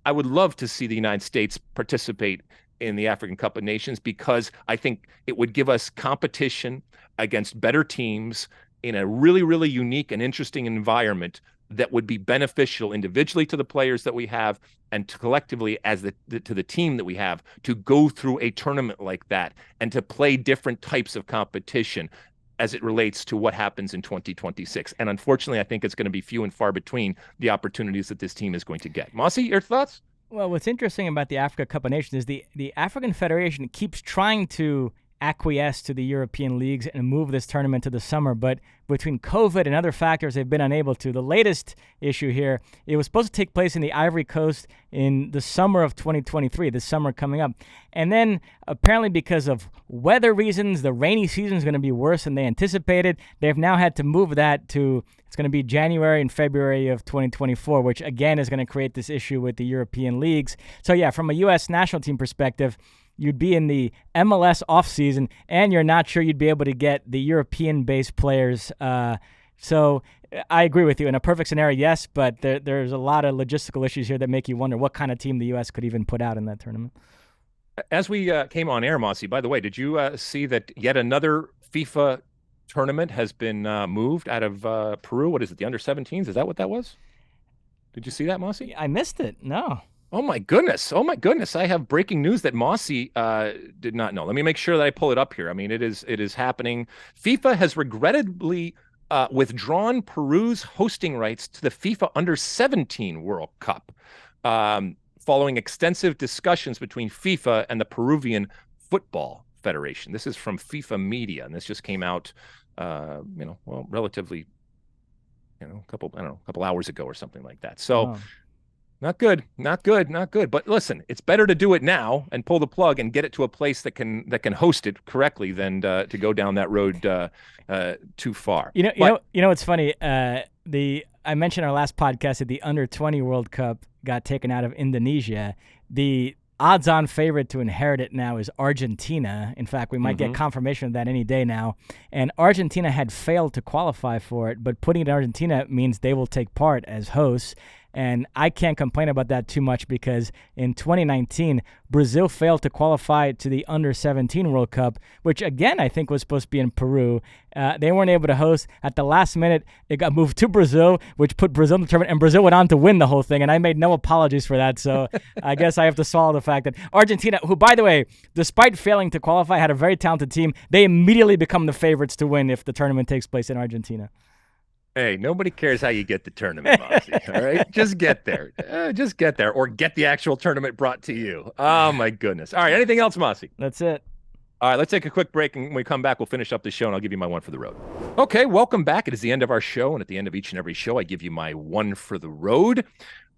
I would love to see the United States participate in the African Cup of Nations, because I think it would give us competition against better teams in a really, really unique and interesting environment that would be beneficial individually to the players that we have, and to collectively as to the team that we have, to go through a tournament like that and to play different types of competition as it relates to what happens in 2026. And unfortunately, I think it's going to be few and far between the opportunities that this team is going to get. Mosse, your thoughts? Well, what's interesting about the Africa Cup of Nations is the African Federation keeps trying to acquiesce to the European leagues and move this tournament to the summer, but between COVID and other factors, they've been unable to. The latest issue here, it was supposed to take place in the Ivory Coast in the summer of 2023, this summer coming up. And then apparently because of weather reasons, the rainy season is going to be worse than they anticipated. They've now had to move that to, it's going to be January and February of 2024, which again is going to create this issue with the European leagues. So yeah, from a U.S. national team perspective, you'd be in the MLS offseason, and you're not sure you'd be able to get the European-based players. So I agree with you. In a perfect scenario, yes, but there's a lot of logistical issues here that make you wonder what kind of team the U.S. could even put out in that tournament. As we came on air, Mosse, by the way, did you see that yet another FIFA tournament has been moved out of Peru. What is it? The under-17s? Is that what that was? Did you see that, Mosse? I missed it. No. Oh my goodness. Oh my goodness. I have breaking news that Mosse did not know. Let me make sure that I pull it up here. I mean, it is happening. FIFA has regrettably withdrawn Peru's hosting rights to the FIFA Under-17 World Cup, following extensive discussions between FIFA and the Peruvian Football Federation. This is from FIFA Media, and this just came out, relatively, a couple hours ago or something like that. So. Oh. Not good. But listen, it's better to do it now and pull the plug and get it to a place that can host it correctly than to go down that road too far. You know, it's funny. I mentioned our last podcast that the Under-20 World Cup got taken out of Indonesia. The odds-on favorite to inherit it now is Argentina. In fact, we might get confirmation of that any day now. And Argentina had failed to qualify for it, but putting it in Argentina means they will take part as hosts. And I can't complain about that too much because in 2019, Brazil failed to qualify to the Under-17 World Cup, which, again, I think was supposed to be in Peru. They weren't able to host. At the last minute, it got moved to Brazil, which put Brazil in the tournament, and Brazil went on to win the whole thing, and I made no apologies for that. So I guess I have to swallow the fact that Argentina, who, by the way, despite failing to qualify, had a very talented team, they immediately become the favorites to win if the tournament takes place in Argentina. Hey, nobody cares how you get the tournament, Mosse, all right? Just get there. Just get there, or get the actual tournament brought to you. Oh, my goodness. All right, anything else, Mosse? That's it. All right, let's take a quick break, and when we come back, we'll finish up the show, and I'll give you my one for the road. Okay, welcome back. It is the end of our show, and at the end of each and every show, I give you my one for the road.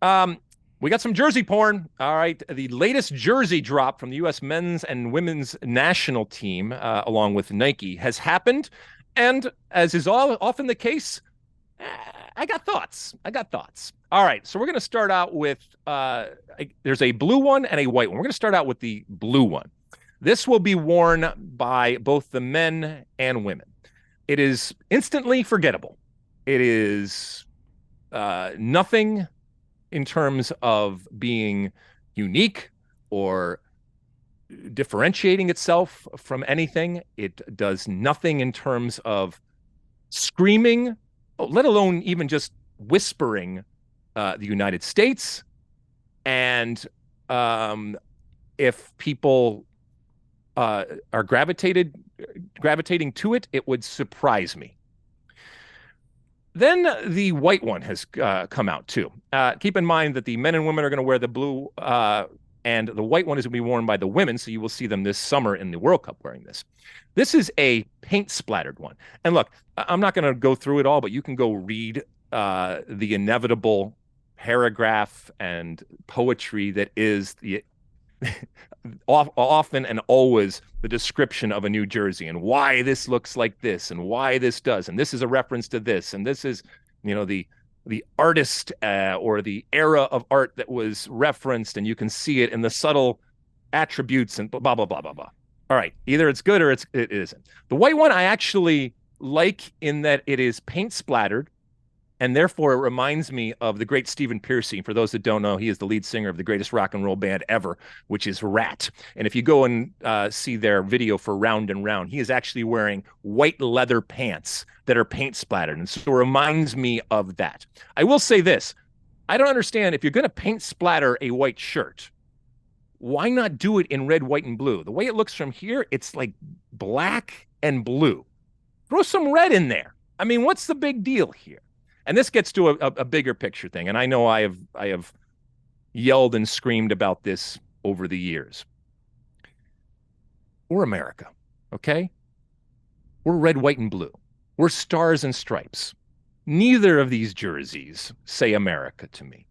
We got some jersey porn. All right, the latest jersey drop from the U.S. men's and women's national team, along with Nike, has happened, and as is often the case, I got thoughts. All right, so we're going to start out with, there's a blue one and a white one. We're going to start out with the blue one. This will be worn by both the men and women. It is instantly forgettable. It is nothing in terms of being unique or differentiating itself from anything. It does nothing in terms of screaming, let alone even just whispering the United States. And if people are gravitating to it, it would surprise me. Then the white one has come out too. Keep in mind that the men and women are going to wear the blue, and the white one is going to be worn by the women, so you will see them this summer in the World Cup wearing this. This is a paint-splattered one. And look, I'm not going to go through it all, but you can go read the inevitable paragraph and poetry that is the often and always the description of a new jersey and why this looks like this and why this does. And this is a reference to this. And this is, the artist or the era of art that was referenced, and you can see it in the subtle attributes and blah, blah, blah, blah, blah. All right, either it's good or it isn't. The white one I actually like in that it is paint splattered, and therefore it reminds me of the great Stephen Pearcy. For those that don't know, he is the lead singer of the greatest rock and roll band ever, which is Rat. And if you go and see their video for Round and Round, he is actually wearing white leather pants that are paint splattered. And so it reminds me of that. I will say this. I don't understand, if you're going to paint splatter a white shirt, why not do it in red, white, and blue? The way it looks from here, it's like black and blue. Throw some red in there. I mean, what's the big deal here? And this gets to a bigger picture thing. And I know I have yelled and screamed about this over the years. We're America, okay? We're red, white, and blue. We're stars and stripes. Neither of these jerseys say America to me,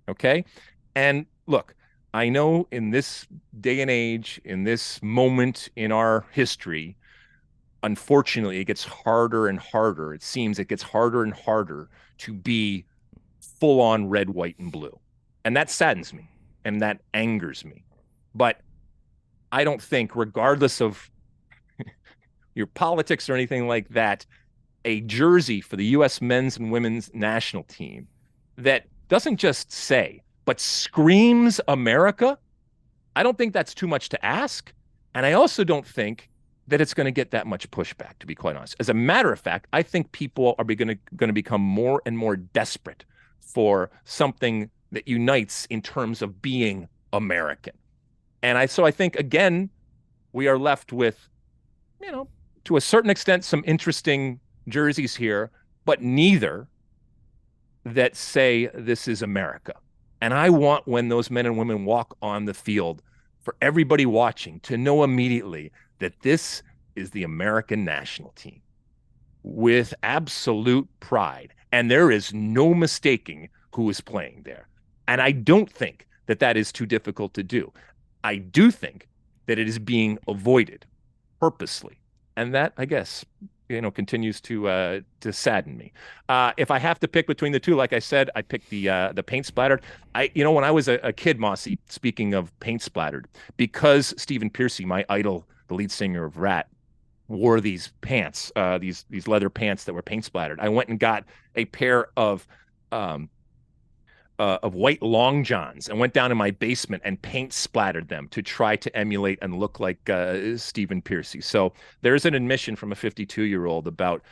okay? And look, I know in this day and age, in this moment in our history, unfortunately, it gets harder and harder. It seems it gets harder and harder to be full on red, white, and blue. And that saddens me and that angers me. But I don't think, regardless of your politics or anything like that, a jersey for the U.S. men's and women's national team that doesn't just say, but screams America, I don't think that's too much to ask. And I also don't think that it's going to get that much pushback, to be quite honest. As a matter of fact, I think people are going to become more and more desperate for something that unites in terms of being American. And so I think, again, we are left with, to a certain extent, some interesting jerseys here, but neither that say this is America. And I want, when those men and women walk on the field, for everybody watching to know immediately that this is the American national team with absolute pride. And there is no mistaking who is playing there. And I don't think that that is too difficult to do. I do think that it is being avoided purposely. And that, I guess, continues to sadden me. If I have to pick between the two, like I said, I pick the paint splattered. When I was a kid, Mosse, speaking of paint splattered, because Stephen Pearcy, my idol, the lead singer of Rat, wore these pants, these leather pants that were paint splattered, I went and got a pair of white long johns and went down in my basement and paint splattered them to try to emulate and look like Stephen Pearcy. So there's an admission from a 52-year-old about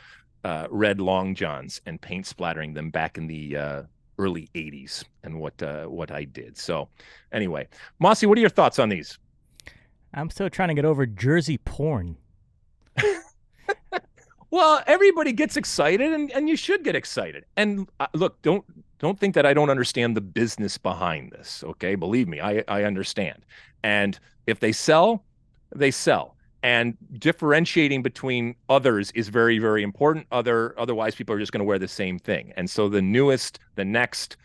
red long johns and paint splattering them back in the early 80s and what I did. So anyway, Mosse, what are your thoughts on these? I'm still trying to get over jersey porn. Well, everybody gets excited, and you should get excited. And look, don't think that I don't understand the business behind this, okay? Believe me, I understand. And if they sell, they sell. And differentiating between others is very, very important. Otherwise, people are just going to wear the same thing. And so the newest, the next,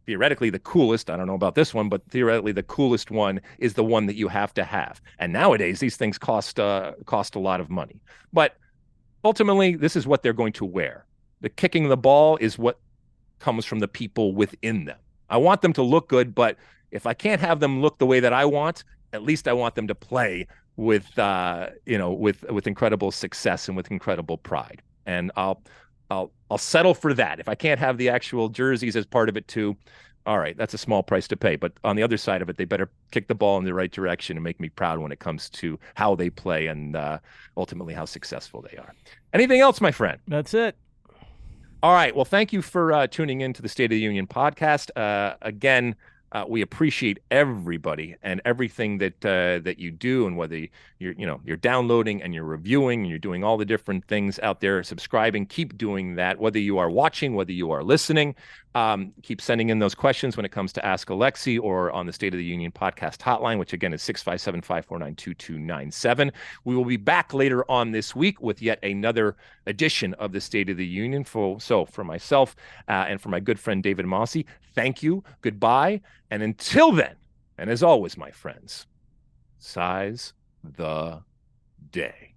theoretically the coolest, I don't know about this one, but theoretically the coolest one is the one that you have to have. And nowadays, these things cost a lot of money. But ultimately, this is what they're going to wear. The kicking the ball is what comes from the people within them. I want them to look good, but if I can't have them look the way that I want, at least I want them to play with incredible success and with incredible pride. And I'll settle for that. If I can't have the actual jerseys as part of it too, all right, that's a small price to pay. But on the other side of it, they better kick the ball in the right direction and make me proud when it comes to how they play and ultimately how successful they are. Anything else, my friend? That's it. All right. Well, thank you for tuning in to the State of the Union podcast. Again, we appreciate everybody and everything that you do, and whether you're downloading and you're reviewing and you're doing all the different things out there, subscribing, keep doing that. Whether you are watching, whether you are listening, keep sending in those questions when it comes to Ask Alexi or on the State of the Union podcast hotline, which again is 657-549-2297. We will be back later on this week with yet another edition of the State of the Union. So for myself and for my good friend David Mosse, thank you, goodbye, and until then, and as always, my friends, size the day.